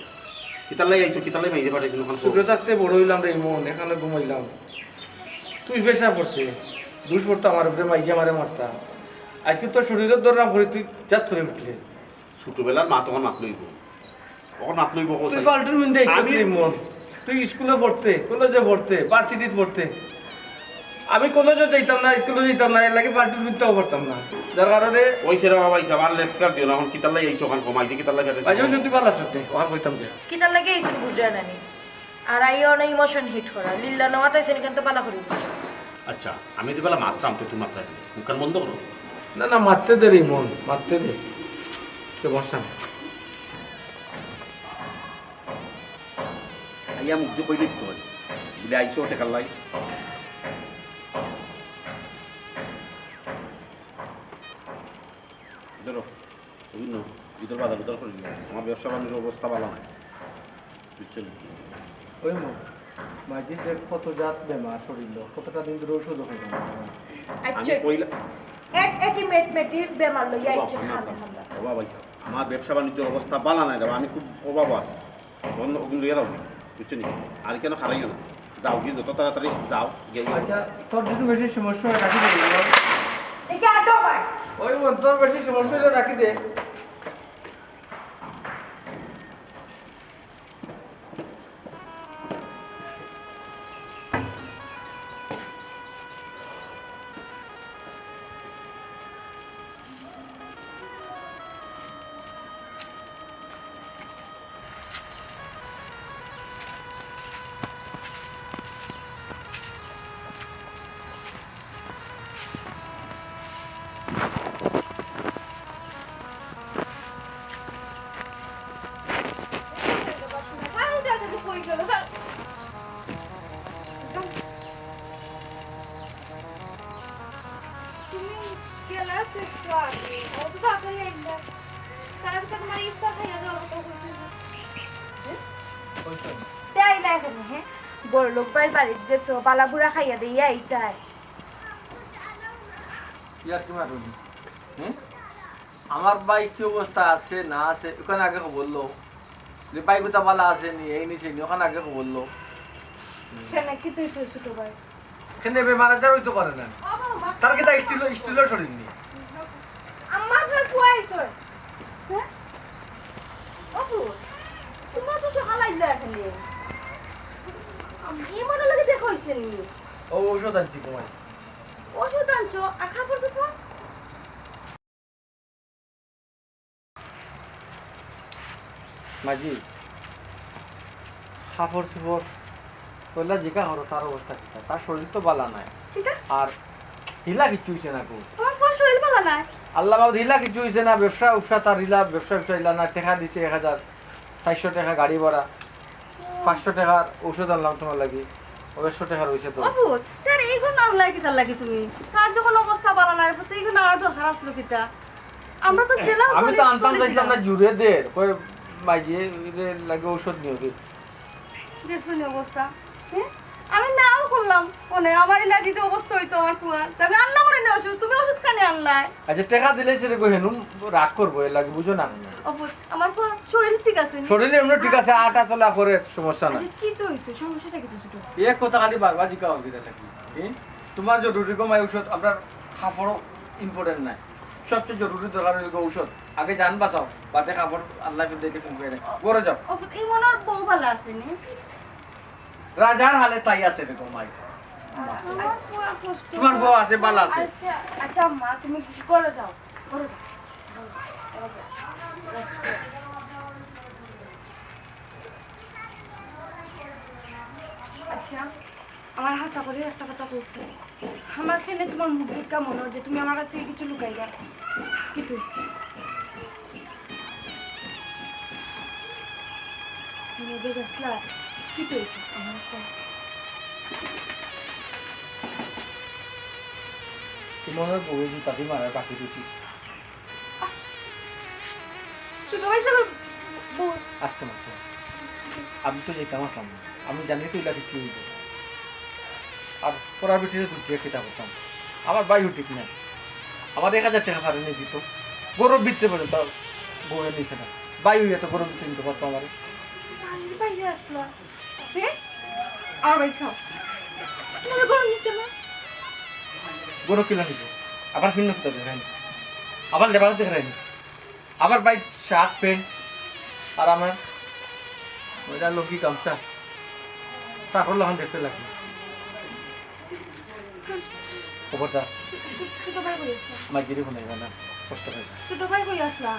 কিতার লাই আইছো, কিতার লাই মাইজে পাঠাইছিল ওখান
ছোট থাকতে বড় হইলাম রে মন, এখানে ঘুমাইলাম। তুই পেশা পড়তে দুষ পড়তো আমার উপরে, মাইজে আমারে মারতা। আজকে তোর শরীরের দররাম করে তুই জাত করে উঠলে।
ছোটবেলার মা তখন মাত লইব, তখন মাত লইব।
তুই ফাল্টুর মিন্দে মন, তুই স্কুলে পড়তে, কলেজে পড়তে, ভার্সিটিতে পড়তে। আমি কলেজে যাইতাম না, স্কুলে যাইতাম না, এর লাগে ফাল্টুর মিনতেও পড়তাম না, যার কারণে
ওই ছেড়ে বাবা হিসাব আর লেটসকার দিও না। এখন কিতার লাই আইছো ওখান কমাইছে, কিতার লাই
মাঝেও শুনতে ভালো আছো ওখানে কইতাম যে
কিতার লাগে এইসব বুঝা নানি আর আইও না ইমোশন হিট করা লিল্লা নওয়াতে সেন কিন্তু পালা করি বুঝা।
আচ্ছা আমি যদি বেলা মাত্রাম তো তুমি মাত্রা দিবে, মুখখান বন্ধ করো।
না না মারতে দে রে মন, মারতে দে, সমস্যা নেই।
আইয়া মুখ দিয়ে কই দিতে পারি বলে আইছো টেকার লাই। ধরো বিভিন্ন ভিতর বাধা ভিতর করে দিলাম। আমার ব্যবসা বাণিজ্যের অবস্থা ভালো নয়, বুঝছেন?
ওই মন মাঝে দেখ কত জাত বেমার শরীর, কতটা দিন ধরে ওষুধ খাইতাম।
আমি
আচ্ছা
কইলা
এটি মেটমেটির বেমার লইয়া আইছে খান্দা খান্দা।
অভাব আইসা, আমার ব্যবসা বাণিজ্যের অবস্থা ভালো নাই রে, আমি খুব অভাব আছে। অন্য ওগুলো লইয়া যাও, বুঝছেন? আর কেন খারাইও না, যাও গিয়ে যত তাড়াতাড়ি যাও গিয়ে।
আচ্ছা তোর যদি বেশি সমস্যা হয় রাখি দে।
দেখি আটো ভাই
ওই মন তোর বেশি সমস্যা হলে রাখি দে।
বড় লোক ভাই বাড়ির যে বালা বুড়া খাইয়া দিয়ে এইটাই
ইয়ার কি মারুনি? আমার বাইক কি অবস্থা আছে না আছে ওখানে আগে বললো যে বাইক ওটা ভালো আছে নি, এই নিচে নি, ওখানে আগে বললো।
কেন কি তুই ছোট ভাই
এখানে বেমার আজার হইতে পারে না, তার কি তা স্টিলের শরীর নি।
আমার ঘর কুয়াইছো হ্যাঁ ওপু তোমার তো হালাই যায় এখানে আমি মনে লাগে দেখইছেন নি
ও ওষুধ আনছি কমাই।
ওষুধ আনছো আর খাবার দেবো
মাঝি খাপড় চুপড় কইলা জিকা হরো তার অবস্থা কি, তার শরীর তো বালা নাই।
ঠিক আছে
আর হিলা কিছু হইছে না কো,
তোমার কোন শরীর ভালো না
আল্লাহ বাবু হিলা কিছু হইছে না। ব্যবসা উৎসা তার হিলা ব্যবসা হিলা না, টাকা দিছে 1400 টাকা গাড়ি ভাড়া, 500 টাকার ওষুধ আনলাম তোমার লাগি, 100 টাকার হইছে তো।
বাবু স্যার এইগুলো আনলাই কি তার লাগে তুমি তার যখন অবস্থা ভালো না এরপর এইগুলো আর তো খারাপ লোক কিটা আমরা তো জেলা
আমি তো আনতাম চাইছিলাম না জুড়ে দে কই মাঝি এদের লাগে ওষুধ নিও কি
দেখুন অবস্থা হ্যাঁ আমি নাও করলাম ওনে আমার লাঠিতে অবস্থা হইতো আমার কুয়ার তবে রান্না করে নিয়ে ওষুধ তুমি ওষুধ খানে আনলাই
আচ্ছা টাকা দিলে সেটা কই হেনুন রাগ করবো এর লাগে বুঝো না।
অবুজ আমার কুয়া শরীর ঠিক আছে নি?
শরীরে এমনি ঠিক আছে, আটা চলা করে সমস্যা না।
আচ্ছা, কি তো হইছে সমস্যাটা কি তো ছোট
এক কথা খালি বারবার জিকা হবে নাকি তোমার জরুরি কমাই ঔষধ, আপনার কাপড় ইম্পর্টেন্ট নাই, সবচেয়ে জরুরি দরকার হইল ঔষধ। আগে জান বাঁচাও, বাদে কাপড় আল্লাহ দেখে ফোন করে গড়ে যাও।
অবুজ এই মনের বউ ভালো আছে নি
রাজার হালে তাই আছে রে কমাই,
আমার কুয়া কষ্ট
তোমার বউ আছে ভালো আছে।
আচ্ছা আচ্ছা মা তুমি কি করে যাও করে যাও আচ্ছা আমার হাসা করে একটা কথা বলছে আমার খেলে তোমার মুখ দেখা মনে হয় যে তুমি আমার কাছ থেকে কিছু লুকাই যা কি তুই গেছলা কি তুই আমার
তোমার বউয়ে জুতা দিয়ে মারার বাকি দিচ্ছি।
ছোট ভাই সাহেব
আসতে মাত্র আমি তো যেতাম আসলাম না। আমি জানি তো এলাকা কি হইব আর পড়ার ভিতরে দুটিয়া খেতা করতাম আমার বায়ু ঠিক না আমার 1000 টাকা ফারেনি দিত গরম বিত্তে পর্যন্ত বউয়ের নিচে না বায়ু এত গরম বিত্তে দিতে পারতো আমার
বাড়ির বাইরে আসলা আর ভাই খাও তোমার গরম নিচ্ছে না
গরম কিলো নিব আবার ভিন্ন কোথাও দেখায়নি আবার লেবার দেখায়নি আমার বাইক শার্ট প্যান্ট আর আমার ওইটা লঙ্কি গামছা তারপর লখন দেখতে লাগলো খবরদার
ছোট ভাই কই আসলা
মাইগিরি শোনাই না কষ্ট হয়
ছোট ভাই কই আসলা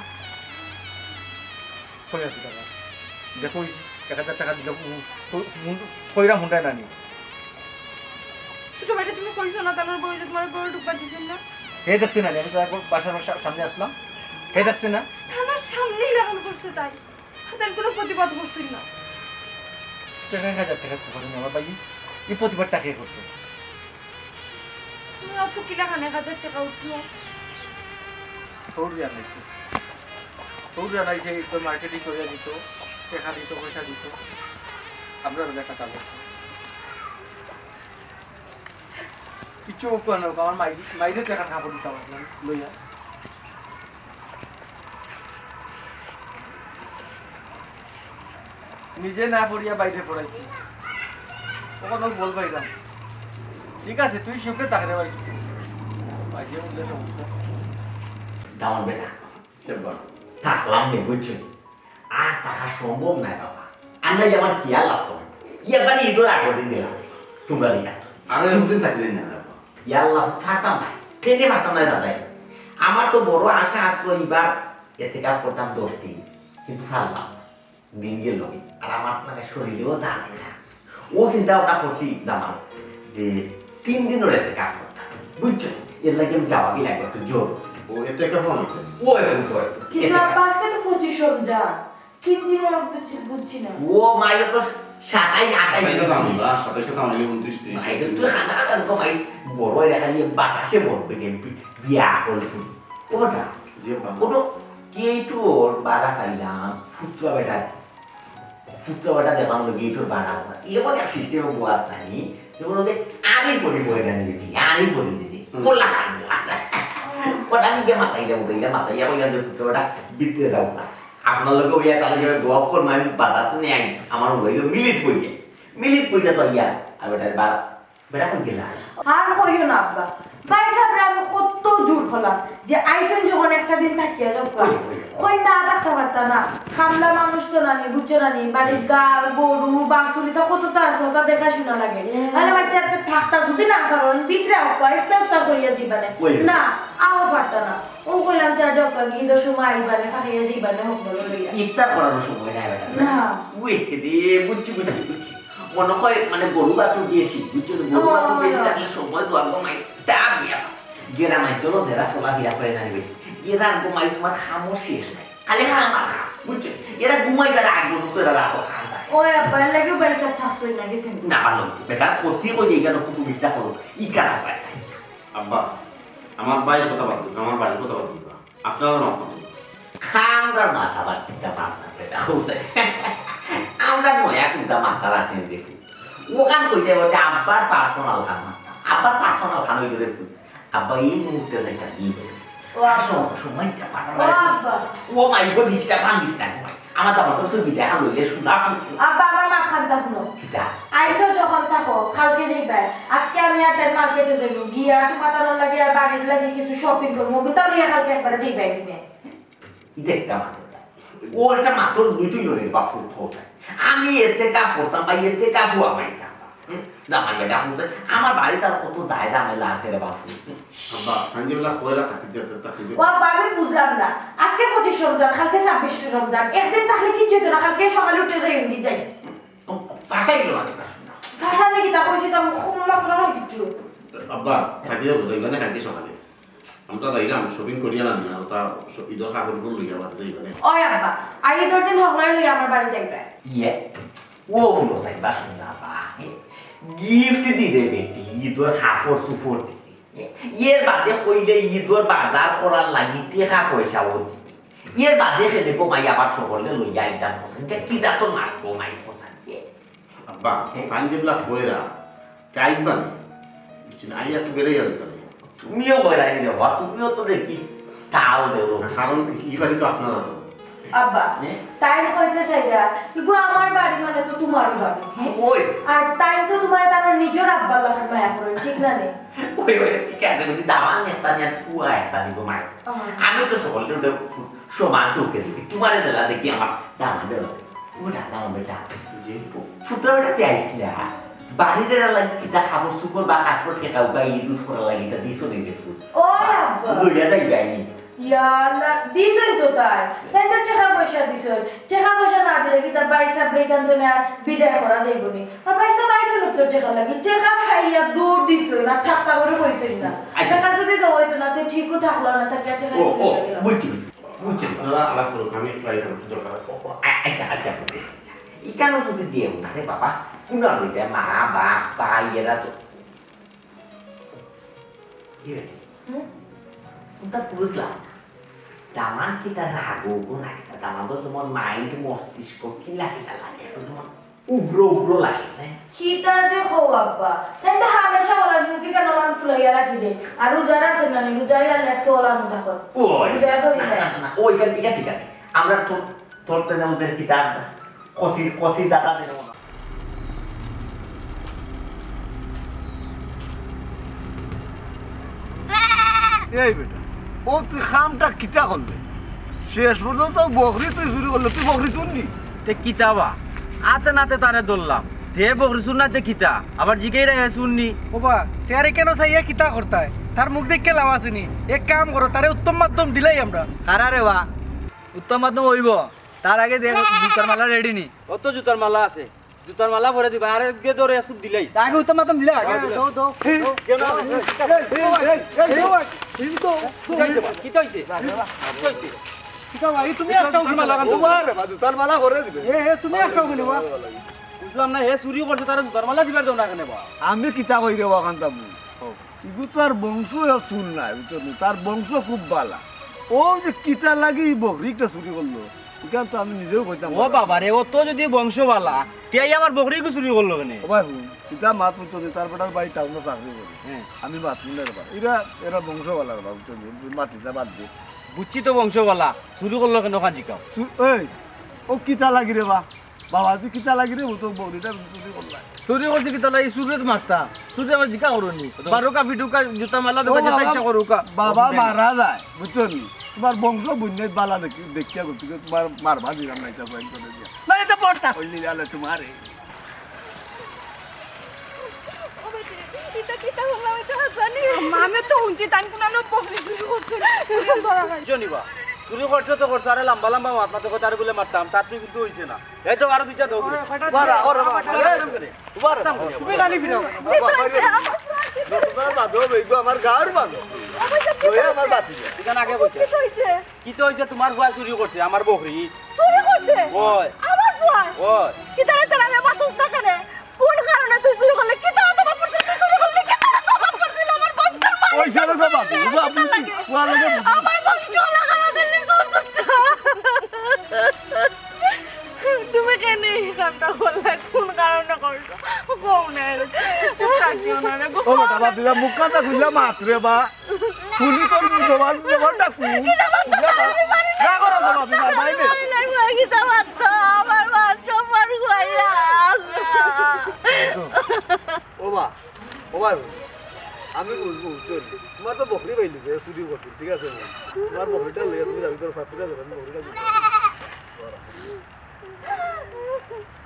কই আছে টাকা দেখো 1000 টাকা দিলে কইরা মুন্ডায় নানি
ছোট ভাইটা তুমি কইছো না তাহলে বই যে তোমার গরু ঢুকবা দিছেন না
হে দেখছি না আমি তো একবার বাসার সামনে আসলাম হে দেখছি না
থানার সামনেই রাখল করছে তাই তার কোনো প্রতিবাদ করছিল না
1000 টাকা খবর নেই আমার ভাই এই প্রতিবাদটা কে করতো
তুমি অত কিলা খানে 1000 টাকা উঠলো
সৌরি আনাইছে সৌরি আনাইছে তো মার্কেটিং করে দিত টাকা দিত পয়সা দিত আমরা দেখা চালু কিছু কেন আমার মাইরে টাকা খাবো দিতাম আপনার লইয়া নিজে না পড়িয়া বাইরে পড়াইছি ওখানে বল পাইলাম ঠিক আছে তুই সুখে থাকলে পাইছি বাইরে মধ্যে সমস্যা
দামান বেটা
সেবা
থাকলাম নে বুঝছো আর টাকা সম্ভব নাই বাবা আর নাই আমার খেয়াল আসতো এবারে ঈদের আগের দিন দিলাম তোমরা দিকা
আর এমন থাকলেন না
ইয়াল্লাহ ফাটাম নাই কেটে ফাটাম নাই দাদাই আমার তো বড় আশা আসলো এবার এতে কাজ করতাম 10 দিন কিন্তু ফাললাম দিন গেল আর আমার মানে শরীরেও জানে না ও চিন্তা ভাবনা করছি দামান যে 3 দিনের এতে কাজ করতাম বুঝছো এর লাগে আমি যাওয়াই লাগবে একটু জোর
ও এটা একটা ফোন হচ্ছে
ও এখন তো
কিন্তু আব্বা আজকে তো 25 রমজান 3 দিন হলো বুঝছি না
ও মাইকে তো 27
সাথে
28
দাম না সাথে সাথে আমি 29
মাইকে তো খানা খানা তো মাই বড় দেখা দিয়ে বাতাসে মরবে কেমপি বিয়া করছি ওটা
জি বাবা
ওটা গেটর বাধা চাইলাম ফুটুয়া বেটা দেখান হলো গেটর বাধা এমন এক সিস্টেমে বোয়ার থাকি যেমন ওদের আমি করি বই গান বেটি আমি করি দিবি কোলা খান ওটা আমি গিয়ে মাথায় যাবো দিলে মাথায় যাবো যে ফুটুয়া বেটা বিতে যাবো না আপনার লোক ইয়া তাহলে যাবে গোয়া করবো আমি বাজার তো নেই আমার হইলো মিলিট পইটা তো ইয়া আর বেটা কই গেলা
আর কইও না আব্বা ভাই সাহেব আমি কত জোর হলাম যে আইসন যখন একটা দিন থাকিয়া যাও কই না থাকতে পারতা না খামলা মানুষ তো নানি বুঝছো নানি বাড়ির গা গরু বাসুলি তো কতটা আছে ওটা দেখাশোনা লাগে আরে বাচ্চাতে থাকতা যদি না কারণ ভিতরে ইফতার করিয়া যাইবানে না আও পারতা না ও কইলাম যে যাও কাগি ঈদের সময় আইবানে ফাটিয়া যাইবানে হোক বলো লইয়া
ইফতার করার সময় নাই বেটা
না
উই রে বুঝছি মনে হয় মানে গরু বাছুর দিয়েছি বুঝছো গরু বাছুর দিয়েছি তাহলে সময় তো একদম একটা বিয়া গেরা মাই চলো যারা সোলা হিরা করে নাইবে এরা ঘুমাই তোমার খামো শেষ নাই খালি খামা খা বুঝছো এরা ঘুমাই বেড়া আগে তো এরা রাখো খাওয়া
ওই আব্বা লাগে ভাই সাহেব থাকছই না গেছেন
না ভালো বেটা কোথায় কই যাই কেন কুটু মিথ্যা করো ই কারা পয়সা
আব্বা আমার বাইরের কথা বাদ দিবা আমার বাড়ির কথা বাদ দিবা আপনারা না কথা
আমরা মাথা বাচ্চা মাথা বেটা হচ্ছে আমরা নয় একটা মাথার আছেন দেখি ওখান কইতে বলছে আব্বার পার্সোনাল খান আব্বার পার্সোনাল খান হইতে দেখি আব্বা এই মুহূর্তে যাইতা কি
ও
সময়
ও আব্বা
ও মাই গড নিচটা পান দিস না ভাই আমার তো আমার ছবি দেখা লইলে শুনা
আব্বা আমার মা খাদ্দা শুনো
কিটা
আইসো যখন থাকো কালকে যাইবা আজকে আমি আর তাই মার্কেটে যাইব গিয়া টুকাটানো লাগে আর বাড়ির লাগে কিছু শপিং করবো তাও নিয়ে কালকে একবারে যাইবা কিনে
দেখতে মাত্র ও একটা মাত্র দুইটুই লড়ে বা ফুট হতো আমি এতে কাপ করতাম বা এতে কাপ হওয়া পাইতাম জামাই বেটা হচ্ছে আমার বাড়িতে আর কত যায় জামাইলা আছে রে বাপু
আব্বা সঞ্জীবলা কয়লা থাকি যেতে থাকি
ও আব্বা আমি বুঝলাম না আজকে 25 রমজান কালকে 26 রমজান একদিন তাহলে কি হইতো না কালকে সকালে উঠে যাই এমনি যাই
ভাষাই গেল অনেক শুনা
ভাষা নাকি তা কইছি তো খুব মাত্র না কিছু
আব্বা থাকি যাবো যাইবানে কালকে সকালে আমরা যাইলাম শপিং করিয়া না আর তা ঈদের কাপড় ফুল লইয়া বাদ যাইবানে
ওই আব্বা আর এই দিন হকলাই লই আমার বাড়িতে আইবা
ইয়ে ও হলো যাইবা শুনা বা গিফট দিবে বেটি ঈদের কাপড় সুপড় দিবে এর বাদে কইলে ঈদের বাজার করার লাগি টাকা পয়সাও দিবে এর বাদে খেলে কমাই আবার সকলে লইয়া আইতাম পছন্দ কি যা তোর মার কমাই পছন্দ
আব্বা পানি যেগুলা কইরা কাইবা না বুঝছেন আই একটু বেড়ে যাবে
তুমিও বইরাই দেবো তুমিও তো দেখি তাও দেবো
কারণ এই বাড়ি তো আপনারা
আব্বা তাই কইতে চাইরা ইগো আমার বাড়ি মানে তো তোমার বাড়ি হ্যাঁ
ওই
আর তাই তো তোমার তার নিজের আব্বা লাগার মায়া করে ঠিক না নে
ওই ওই ঠিক আছে বলি দামান একটা নিয়ে ফুয়া একটা দিব মাই আমি তো সকলকে সমান চোখে দেখি তোমার জেলা দেখি আমার দামান দেব ওটা দামান বেটা
জি
ফুটরা বেটা চাইছিলা বাড়িতে লাগি কিটা খাবার সুকর বা কাপড় কেটা উগাই দুধ করা লাগি তা দিছো দিতে ফুট
ও আব্বা
লইয়া যাই গাইনি
ইয়াল্লা দিছেন তো তাই তাই তো টাকা পয়সা দিছেন টাকা পয়সা না দিলে কি তার পয়সা ব্রেক আনতে না বিদায় করা যাইব নি আর পয়সা পাইছেন তো টাকা লাগি টাকা খাইয়া দৌড় দিছেন না ঠাট্টা করে কইছেন না টাকা যদি দাও হইতো না তো ঠিকও থাকলো না তার কাছে
ও ও বুঝছি বুঝছি
আপনারা আলাপ করুন আমি ট্রাই করতে দরকার আছে
আচ্ছা আচ্ছা ইকানো যদি দিয়ে না রে বাবা কুনা দিতে মা বাপ ভাই এরা তো তা বুঝলাম দামান কি তার রাগো না কি দামান তো তোমার মাইন্ড মস্তিষ্ক কি লাগে লাগে তোমার উগ্র উগ্র লাগে না
খিতা যে হো আব্বা তাই তো হামেশা ওলা মুখি কেন মান ফুলাইয়া রাখি দে আর রোজারা আছে না রোজাইয়া লেফট ওলা মুতা কর
ওই
রোজায়া তো দিতে
ওই দিকে ঠিক আছে আমরা তো তোর চ্যানেল ওদের কিতাব কসি দাদা দেব না
এই বেটা ও তুই খামটা কিতা করলে শেষ পর্যন্ত বকরি তুই শুরু করলে তুই বকরি শুননি
তে কিতাবা আতে নাতে তারে ধরলাম দে বকরি শুননাতে কিতা আবার জিগেই রে শুননি
ওবা তারে কেন চাইয়া কিতা করতায় তার মুখ দেখে লাভ আসেনি এক কাম করো তারে উত্তম মাধ্যম দিলাই আমরা
আরে বা উত্তম মাধ্যম হইব তার আগে দেখ জুতার মালা রেডি নি অত জুতার মালা আছে জুতার মালা ভরে দিবা আরে গে ধরে সুপ দিলাই
আগে উত্তম মাধ্যম দিলা দাও দাও
কি হইছে
কিতা ভাই তুমি একটা উঠি মালা কান
তোমার বাজু তার মালা করে দিবে
এ তুমি একটা উঠি নিবা
বুঝলাম না হে চুরি করছে তার জুতার মালা দিবার দাও না কেন বা
আমি কিতা কই রে ওখানটা বু ইগু তার বংশ শুন নাই বুঝছো তার বংশ খুব বালা ও যে কিতা লাগি বকরিটা চুরি করলো এখান তো আমি নিজেও কইতাম
ও বাবা রে ও তো যদি বংশওয়ালা তেই আমার বকরি কো চুরি করলো কেন
ও ভাই কিতা মাত বুঝছো তার বেটার বাড়ি টাউনে চাকরি করে
হ্যাঁ
আমি মাত শুনলে রে এরা এরা বংশওয়ালার বাবু মাতিটা বাদ দিয়ে
বুঝছি তো বংশওয়ালা চুরি করলো কেন ওখান জিকাও
এই ও কিতা লাগি রে বাবা তুই কিতা লাগি রে ও তো বকরিটা চুরি করলা
চুরি করছে কি তাহলে এই চুরিত মারতা তুই আমার জিকা করনি বারোকা ফিটুকা জুতা মালা দোকা যেটা ইচ্ছা করুকা
বাবা মারা যায় বুঝছো নি তোমার বংশ বুঝলে বালা দেখি দেখিয়া করছি তোমার মারবা দিলাম না এটা পয়েন্ট করে দিয়া না এটা পড়তা হইলি আলে তোমার
আমি তো শুনছি তাই কোনো আমরা বকরি চুরি করছি ধরা খাই
নিবা চুরি করছে তো করছে আরে লম্বা লম্বা মাত মাতে কথা বলে মারতাম তার তুই কিন্তু হইছে না এই তো আরো দুইটা দাও
বারা ওরে বাবা
তুমি গালি ফিরাও
তোমার বাদো বেগো আমার গাঁর বাদো ওই আমার বাতি
এখানে আগে বলছে কি তো হইছে তোমার ভয় চুরি করছে আমার বকরি
চুরি করছে
ওই
আমার ভয়
ওই
কি তারা তারা আমি বাতুস না কেন কোন কারণে তুই চুরি করলে কি তারা তোমার পড়তে তুই চুরি করলে কি তারা তোমার করছিল আমার বন্ধুর মাল
ওই সারা বাবা আপনি ওয়া লাগে
আমার বন্ধু লাগা দিলি তুমি কেন এই কামটা করলে কোন কারণে করছো কোন চুপ থাকিও না রে
ও বেটা বাদ দিলা মুখ কাটা খুললা মাত রে বা খুলি তোর জবান জবানটা খুল না করো বাবা বিমার বাইরে ও ভাই আমি বুঝবো চলি তোমার তো বকরি পাইলি যে চুরি করছি ঠিক আছে তোমার বকরিটা লইয়া তুমি যাবি তোর সাথে যাবে আমি বকরিটা দিই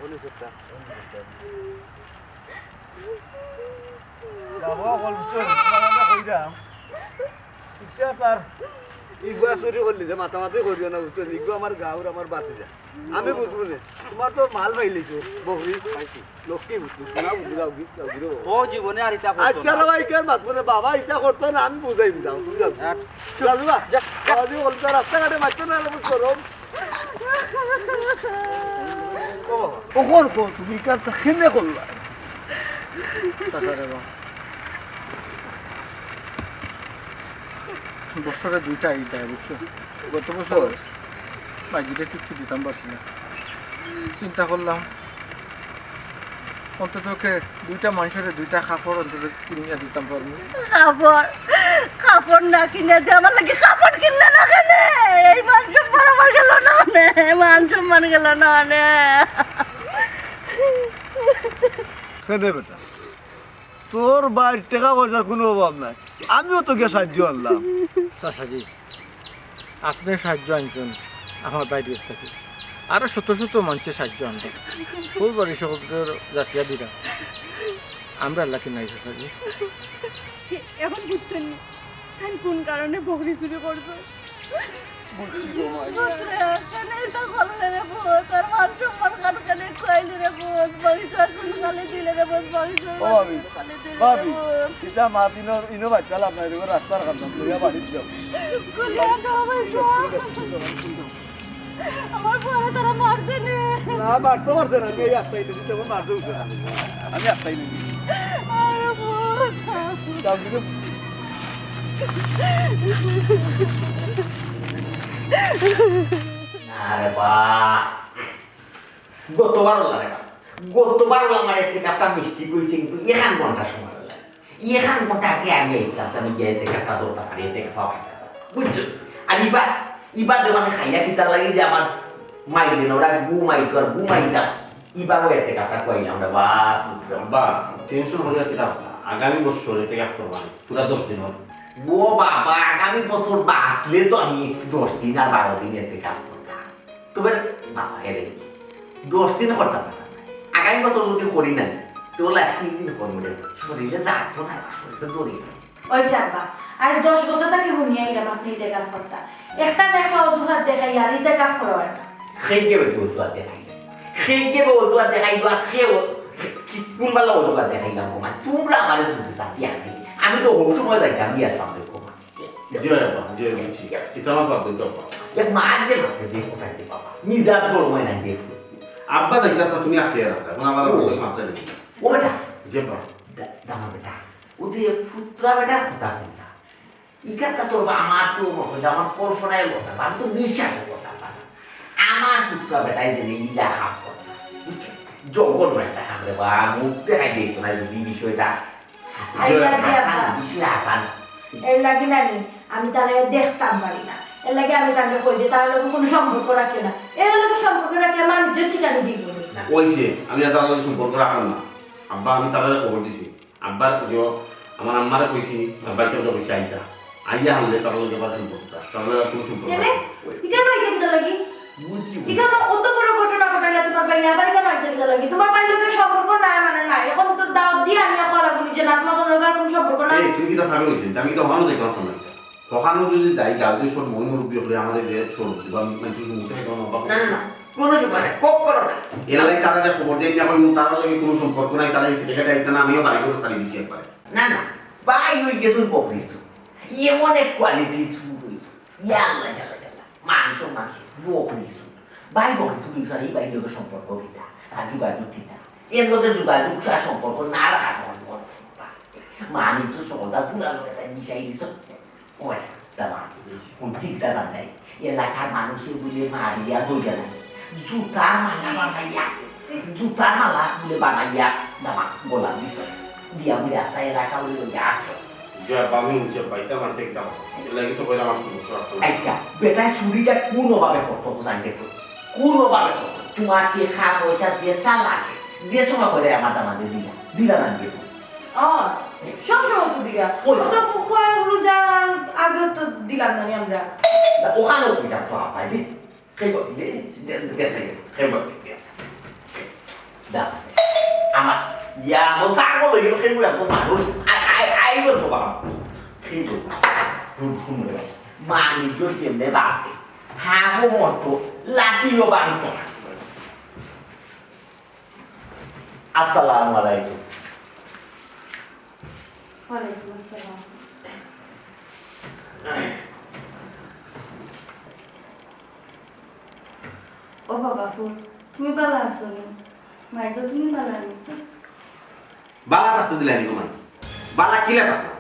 ওনি সত্তা বাবা বল চল আমরা কইরাম ইচ্ছা তার ইগুয়া চুরি করলি যে মাতামাতি করিও না বুঝছো ইগু আমার গাঁর আমার বাতি যা আমি বুঝবো না তোমার তো মাল পাইলিছো বকরি পাইছি লক্ষ্মী বুঝলি না বুঝি যাও গিরো
ও জীবনে আর এটা করতো
আচ্ছা রে ভাই কেন মাত বলে বাবা ইটা করতো না আমি বুঝাই যাও তুমি যাও যাবি বা যাবি বলতে রাস্তাঘাটে মারতো না আমি করম ও করবো তুমি কাজটা কেনে করলা বছরে দুইটা ঈদ বুঝছো গত বছর
মাইজিটা কিচ্ছু দিতাম পারছি না। চিন্তা করলাম অন্তত দুইটা মানুষের দুইটা কাপড় অন্তত কিনিয়া দিতাম পারবো।
কাপড় না কিনে যে আমার লাগে কাপড় কিনলে না কেন? এই মান সম্মান আমার গেল না, মান সম্মান গেল না।
কেনে বেটা, তোর বাড়ির টাকা পয়সার কোনো অভাব নাই, আমিও তোকে সাহায্য আনলাম।
চাচাজি আপনি সাহায্য আনছেন আমার বাইরে থাকি, আরো শত শত মানুষের সাহায্য আনবেন, ফুল বাড়ি সকলের যাত্রা দিরা আমরা আল্লাহ কিনাই চাচাজি।
এখন বুঝছেন তাই কোন কারণে বকরি চুরি করছো?
ভাবি এটা মা দিনের ইনো বাচ্চা লাভ নাই, রাস্তার কান্দাম লইয়া বাড়ির যাও।
আমার পরে তারা মারছে না।
না মারতে পারছে না, আমি এই একটাই দিচ্ছি, তখন মারতে উঠছে না, আমি একটাই নিচ্ছি।
আরে বাহ, গতবার ওলা রে, গতবার ওলা আমার এতে কাজটা মিষ্টি কইছে, কিন্তু এখান ঘন্টা সময় হলো, এখান ঘন্টা আগে আমি এইতাম, আমি গিয়ে এতে কাজটা দৌড়তাম আর এতে কাজটা খাইতাম, বুঝছো? আর এবার দেখো আমি খাইয়া কিতার লাগি যে আমার মাইলেন ওরা ঘুমাইতো আর ঘুমাইতাম, এবারও এতে কাজটা কইলাম রে বাস।
বা টেনশন হলে কি দাও, আগামী বছর এতে কাজ করবো আমি পুরা 10 দিন হবে।
ও বাবা, আগামী বছর বাঁচলে তো আমি 10 দিন আর 12 দিন এতে কাজ করতাম, তবে বাবা এরে 10 দিন করতাম না, আগামী বছর যদি করি না তো লাস্ট 3 দিন করবো রে, শরীরে যাতো না, শরীরে দৌড়ে গেছে।
ওই সাব্বা আজ 10 বছর থেকে শুনিয়া এলাম আপনি ইতে কাজ করতা, একটা না একটা অজুহাত দেখাই আর ইতে কাজ করার না।
খেয়ে বেটি অজুহাত দেখাই, খেয়ে অজুহাত দেখাই বা খেয়ে কোনবেলা অজুহাত দেখাইলাম কমা, তোমরা আমার যদি জাতি আগে আমি তো হোক সময় যাইতাম গিয়ে আসলাম রে কমা।
জয় বাবা, জয় বুঝছি, এটা আমার বাদ দিতে বাবা।
এক মাঝে মাঝে দেখো চাইতে বাবা, মিজাজ গরম হয় না দেখো।
আব্বা দেখলাম তুমি আটকে রাখা, এখন আমার বলে মাথা নেই।
ও বেটা,
যে বাবা
দামা বেটা, ও যে ফুটরা বেটার কথা কোনটা, ইকাতা তোর আমার তো আমার কল্পনায় কথা, আমি তো বিশ্বাস করতাম না। আমার ফুটরা বেটাই যে ইলা হাফ কথা, জগন একটা হামরে বা মুখ দেখাই দিত না যদি বিষয়টা বিষয় আসান।
এর লাগে নানি আমি তারে দেখতাম পারি না, এর লাগে আমি তাকে কই যে তার লগে কোনো সম্পর্ক রাখে না, এর লগে সম্পর্ক রাখে আমার নিজের ঠিকানা দিব না।
ওইছে আমি আর তার লগে সম্পর্ক রাখলাম না। আব্বা আমি তার খবর দিছি, আব্বার আমার আম্মারে কইছি, আব্বার সাথে কইছি আইতা আইয়া হলে তার লগে আবার সম্পর্ক, তার লগে কোনো সম্পর্ক
কেনে কেন আইতে দিতে লাগি? কেন অত বড় ঘটনা ঘটাইলা তোমার ভাই আবার কেন আইতে দিতে লাগি? তোমার ভাই লগে সম্পর্ক নাই মানে নাই, এখন তো দাওয়াত দিয়ে আনিয়া খাওয়া বলি যে না তোমার লগে আর কোনো সম্পর্ক নাই।
এই তুই কি তা ভাবে কইছিস? আমি তো হনো দেখলাম না, কখনো যদি দাই গাড়ি সব মই মুরব্বী হলে আমাদের যে সব বা মানুষের মুখে কোনো অবাক
না না কোনো সময় না, কখনো না।
এর লাগে তারা খবর দেয় যে আমার তার লগে কোনো সম্পর্ক নাই, তারা এই ছেলেটা আইতা না, আমিও বাড়ি করে ছাড়ি দিছি একবার।
না না, বাই হয়ে গেছুন বকরিছু, এমন এক কোয়ালিটির সুর হইছু, ইয়াল্লা ইয়াল্লা ইয়াল্লা মাংস মাংসে বকরিছু, বাই বকরিছু কিন্তু এই বাই লোকের সম্পর্ক কিতা আর যোগাযোগ কিতা, এর লোকের যোগাযোগ আর সম্পর্ক না রাখা মানি তো সকলটা পুরা লোকে তাই মিশাই দিছ। ওই দামা কোন চিন্তা না নাই, এলাকার মানুষের বলে মারিয়া দইয়া না, জুতার মালা বানাইয়া, জুতার মালা বলে বানাইয়া দামা গোলাম দিছ দিয়া বলে রাস্তায় এলাকা বলে লইয়া আসো।
জয় বামি উচ্চে পাইতা মানতে কি দাও, এর লাগে তো কইলাম আমার সমস্যা আছে।
আচ্ছা বেটা চুরিটা কোনোভাবে করতো জানতে তো, কোনোভাবে করতো তোমার টেকা পয়সা যেটা লাগে যে সময় করে আমার দামাদের দিলা দিলা না দিয়ে
সব সময় তো দিলা, ও তো খোয়াগুলো যা আগে তো দিলাম না আমরা।
ওখানেও কিনা তো আপাই দি খেয়ে গেছে খেয়ে গেছে দাদা আমার ইয়া আমার পাগল হয়ে গেল খেয়ে তো মানুষ আইব তো বাবা খেয়ে মানুষ যেমনে বাসে হাগো মতো লাঠিও বাড়িত। আসসালামু আলাইকুম।
ওয়ালাইকুম আসসালাম। ও বাবা ফুল তুমি ভালো আছো না? মাইকে তুমি ভালো আনি?
বালা থাকতে দিলে নি তোমার বালা কিলা থাকো,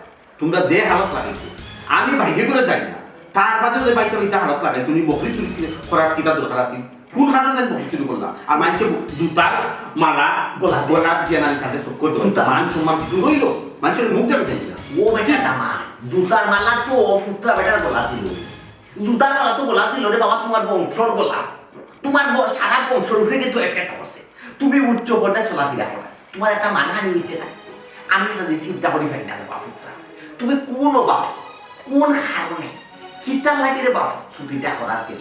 তোমরা যে হালত লাগিয়েছো আমি ভাইকে করে যাই না, তার বাদে যে বাইতে বাইতে হালত লাগে তুমি বকরি চুরি করার কিটা দরকার আছে কোন খানা দেন বকরি চুরি করলা আর মানুষের জুতার মালা গোলা দিয়ে নানি খাতে চোখ করে দেওয়া মান সম্মান কিছু রইল মানুষের মুখ দেখে দেয় না
ও বেটা দামা জুতার মালা তো ফুটরা বেটার গলা দিল জুতার মালা তো গলা দিল রে বাবা তোমার বংশর গলা তোমার সারা বংশর উপরে কিন্তু এফেক্ট করছে তুমি উচ্চ পর্যায়ে চলাফেরা করো তোমার একটা মানহানি হয়েছে না আমি এটা যে চিন্তা করি পাই না রে বাফুটা তুমি কোন বাবা কোন কারণে কিতা লাগে রে বাফু ছুটিটা করার কে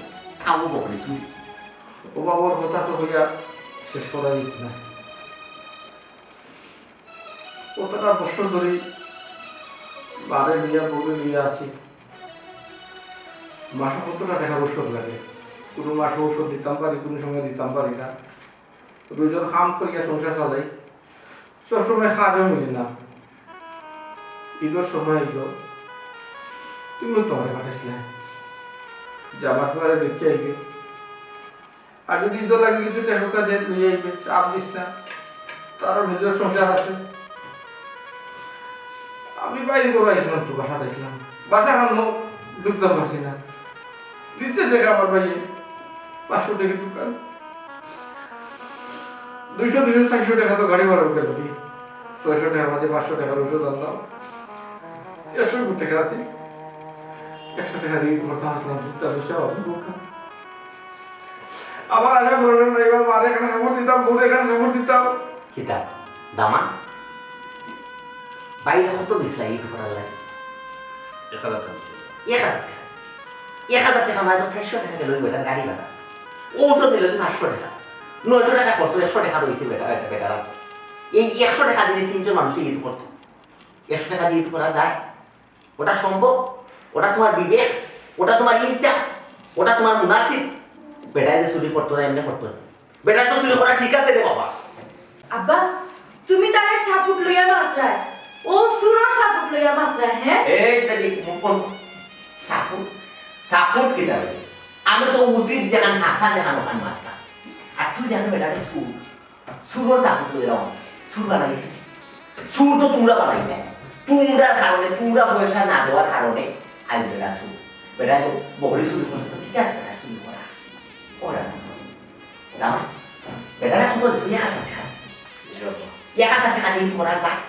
আমু বকরি ছুটি
ও বাবার কথা তো হইয়া শেষ করা যেত না কতটা বছর ধরে বারে লিয়া বলে লিয়া আছি মাসে কতটা টাকা ঔষধ লাগে কোনো মাসে ঔষধ দিতাম পারি কোনো সময় দিতাম পারি না রোজের কাম করিয়া সংসার চালাই সবসময় কাজও মিলি না ঈদের সময় এলো তুমিও তোমার পাঠাইছিলে যে আমার ঘরে দেখতে আইবে আর যদি ঈদও লাগে কিছু টাকা দিয়ে নিয়ে আইবে চাপ দিস না তারও নিজের সংসার আছে আমি বাইরে করে আইছিলাম তো বাসা দেখলাম বাসা খানো ঢুকতে পারছি না দিচ্ছে টাকা আমার ভাইয়ে 500 টাকা দোকান 200-400 টাকা তো গাড়ি ভাড়া উঠে গেল 600 টাকার মাঝে 500 টাকার ওষুধ আনলাম 100 টাকা আছে 100 টাকা দিয়ে করতাম আসলাম দুধটা বসে আমার আশা ভরসা নাই এবার মার এখানে খবর দিতাম বোন এখানে খবর দিতাম
কিতা দামা বাইরে কত দিসলা ঈদ করার লাগে
1000 টাকা
1000 টাকা মানে তো 600 টাকা গেল বেটার গাড়ি ভাড়া ঔষধ দিলে তো 500 টাকা 900 টাকা খরচ 100 টাকা রয়েছে বেটার এই 100 টাকা দিলে 3 জন মানুষ ঈদ করতো 100 টাকা দিয়ে ঈদ করা যায় ওটা সম্ভব ওটা তোমার বিবেক ওটা তোমার ইচ্ছা ওটা তোমার মুনাসিব বেটায় যে চুরি করতো না এমনি করতো বেটার তো চুরি করা ঠিক আছে রে বাবা
আব্বা তুমি তার সাপোর্ট লইয়া মাত্রায় ও সুরর সাপোর্ট লইয়া মাত্রায় হ্যাঁ
এইটা দেখ কোন সাপোর্ট কি দাও আমি তো উচিত জানান হাসা জানান ওখান মাত্রা আর তুই জানো বেটারে সুরর সাপোর্ট লইয়া সুর বানাইছে সুর তো তোমরা বানাইবে তোমরা কারণে তোমরা পয়সা না দেওয়ার কারণে আজ বেটা সুর বেটা তো বহরি সুর করছে তো ঠিক আছে বেটা সুর করা ওরা দামা বেটারা কত 1000 টাকা আছে 1000 টাকা দিয়ে করা যায়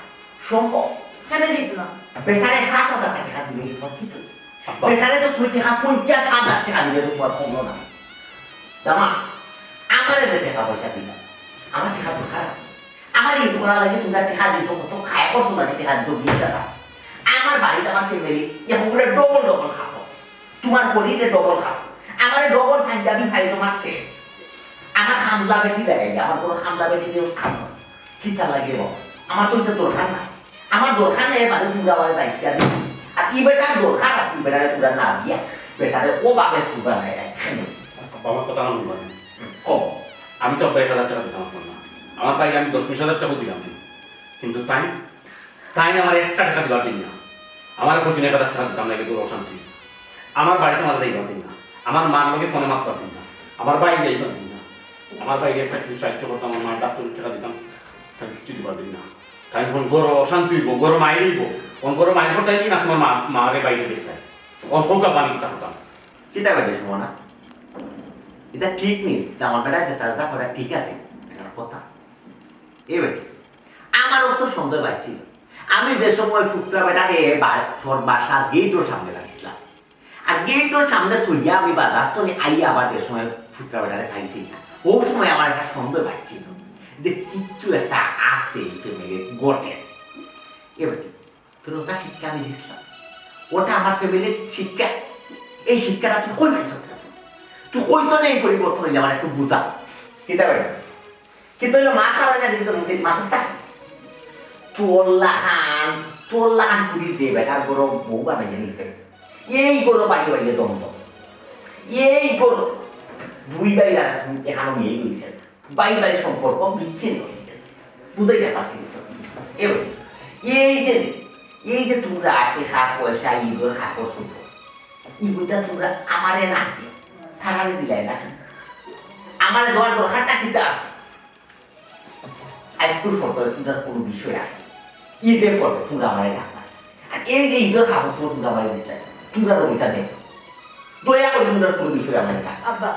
সম্ভব
কেন যেত না
বেটারে 5000 টাকা দিলে কি ঠিক বেটারে তো তুই টাকা 50,000 টাকা দিলে তো তোমার কম না দামা আমারে যে টাকা পয়সা দিলা আমার টাকা দরকার আছে আমার এই করা লাগে তোমরা টাকা দিছো কত খায় করছো না টাকা দিছো 20,000 আমার বাড়িতে আমার ফ্যামিলি এখন করে ডবল খাবো তোমার পরিতে ডবল খাবো আমার ডবল পাঞ্জাবি খাই তোমার সে আমার হামলা বেটি লাগাই আমার কোনো হামলা বেটি দিয়েও খাবো কিতা লাগে আমার তো এটা দরকার না আমার দরকার নেই বাদে তোমরা আমার যাইছে আর ই বেটার দরকার আছে বেটারে তোমরা না দিয়া বেটারে ও বাবে সুবা নাই
বাবার কথা না বলবেন
কম
আমি তো 1000 টাকা দিতাম না আমার ভাই আমি 10,000 টাকা দিলাম কিন্তু তাই আমার 1 টাকা দিবার দিন না আমার কোচিনে 1000 টাকা দিতাম না কিন্তু অশান্তি আমার বাড়িতে মারা যাইবার দিন না আমার মার লগে ফোনে মাত পারতেন না আমার ভাই যাইবার দিন না আমার ভাইকে একটা কিছু সাহায্য করতাম আমার মার ডাক্তারের টাকা দিতাম তাকে কিছু দিবার দিন না তাই এখন গরো অশান্তি হইব গরো মায়ের হইব কোন গরো মায়ের করতে না তোমার মাকে বাইরে দেখতে অল্পকা বাণী করতাম
চিন্তা করবে শুনো না এটা ঠিক নিস আমার বেটা আছে তার কথা ঠিক আছে এটা কথা এবার আমারও তো সন্দেহ পাচ্ছিল আমি যে সময় ফুটরা বেটাকে তোর বাসার গেটের সামনে রাখছিলাম আর গেটের সামনে তুইয়া আমি বাজার তো আইয়া আবার যে সময় ফুটরা বেটারে খাইছি ও সময় আমার একটা সন্দেহ পাচ্ছিল যে কিচ্ছু একটা আছে ফ্যামিলির গোটে এবার তোর ওটা শিক্ষা আমি দিছিলাম ওটা আমার ফ্যামিলির শিক্ষা এই শিক্ষাটা তুই কই পাইছ তুই কই তো নেই পরিবর্তন হইলে আমার একটু বুঝা কিতা বেটা কিন্তু হইলো মা খাওয়াই না দেখি তোর মুখে মাথা তোর লাহান পুরি যে বেটার বড় বউ বানাইয়া নিছে এই গরো বাইয়ে দ্বন্দ্ব এই গরো দুই বাইরা এখানে নিয়ে গেছে বাইরে সম্পর্ক বিচ্ছিন্ন হয়ে গেছে বুঝাইতে পারছি এবার এই যে তোমরা টাকা পয়সা ইগোর কাপড় চোপড় ইগুটা তোমরা আমারে না থানারে দিলাই না আমার দেওয়ার দরকারটা কিতা আছে হাইস্কুল ফটো তোমরা কোনো বিষয় আসে ঈদের ফটো তোমরা আমারে ডাকবা আর এই যে ঈদের কাপড় চোপড় তোমরা আমারে দিচ্ছ তোমরা ওইটা দেখো
অভিযোগের কোনো বিষয় আমার না
আব্বা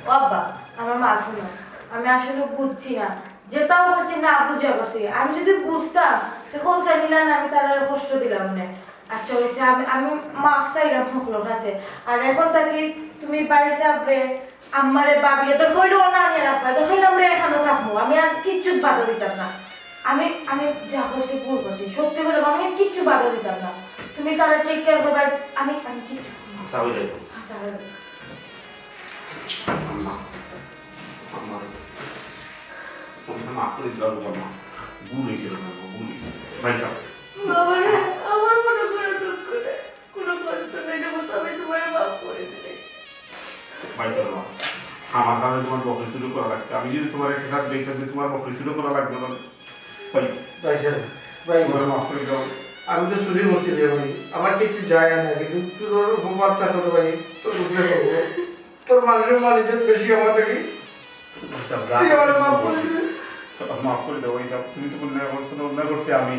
ও আব্বা আমার মাথা না আমি আসলে বুঝছি না যেটাও করছি না বুঝে করছি আমি যদি বুঝতাম তো খোঁজা নিলাম আমি তার কষ্ট দিলাম না আচ্ছা হয়েছে আমি মাফ চাইলাম সকলের কাছে আর এখন তাকে তুমি বাড়ি সাবরে আমারে বাবিয়ে তো কইলেও না আমি রাখবা তো কইলে আমরা এখানে থাকবো আমি আর কিচ্ছু বাধা দিতাম না আমি আমি যা করছি ভুল করছি সত্যি করে আমি আর কিচ্ছু বাধা দিতাম না তুমি তারা টেক কেয়ার করবে আমি আমি কিচ্ছু
আশা হয়ে যাইতো
আশা করি
আম্মা আমার তোমাকে মাফ করে দিলাম আম্মা ভুল হয়েছিল না ভুল হয়েছিল ভাই সাহেব
বাবারে আমার মনে করে দুঃখ নেই কোনো কষ্ট নেই না তবে তোমার মাফ করে দিলে
ভাই সাহেব আমার কারণে তোমার বকরি শুরু করা লাগছে আমি যদি তোমার একটা সাথে দেখতাম যে তোমার বকরি শুরু করা লাগবে না ভাই
ভাই সাহেব ভাই
তোমার মাফ করে দাও
আমি তো চুরি করছি রে ভাই আমার কিছু যায় না কিন্তু তোর উপকারটা করো ভাই তোর উপরে করবো তোর মানুষের মালিকের বেশি আমার থেকে তুই আমার মাফ করে দে।
মাফ করে দাও ভাই সাহেব তুমি তো অন্যায় করছো না অন্যায় করছি আমি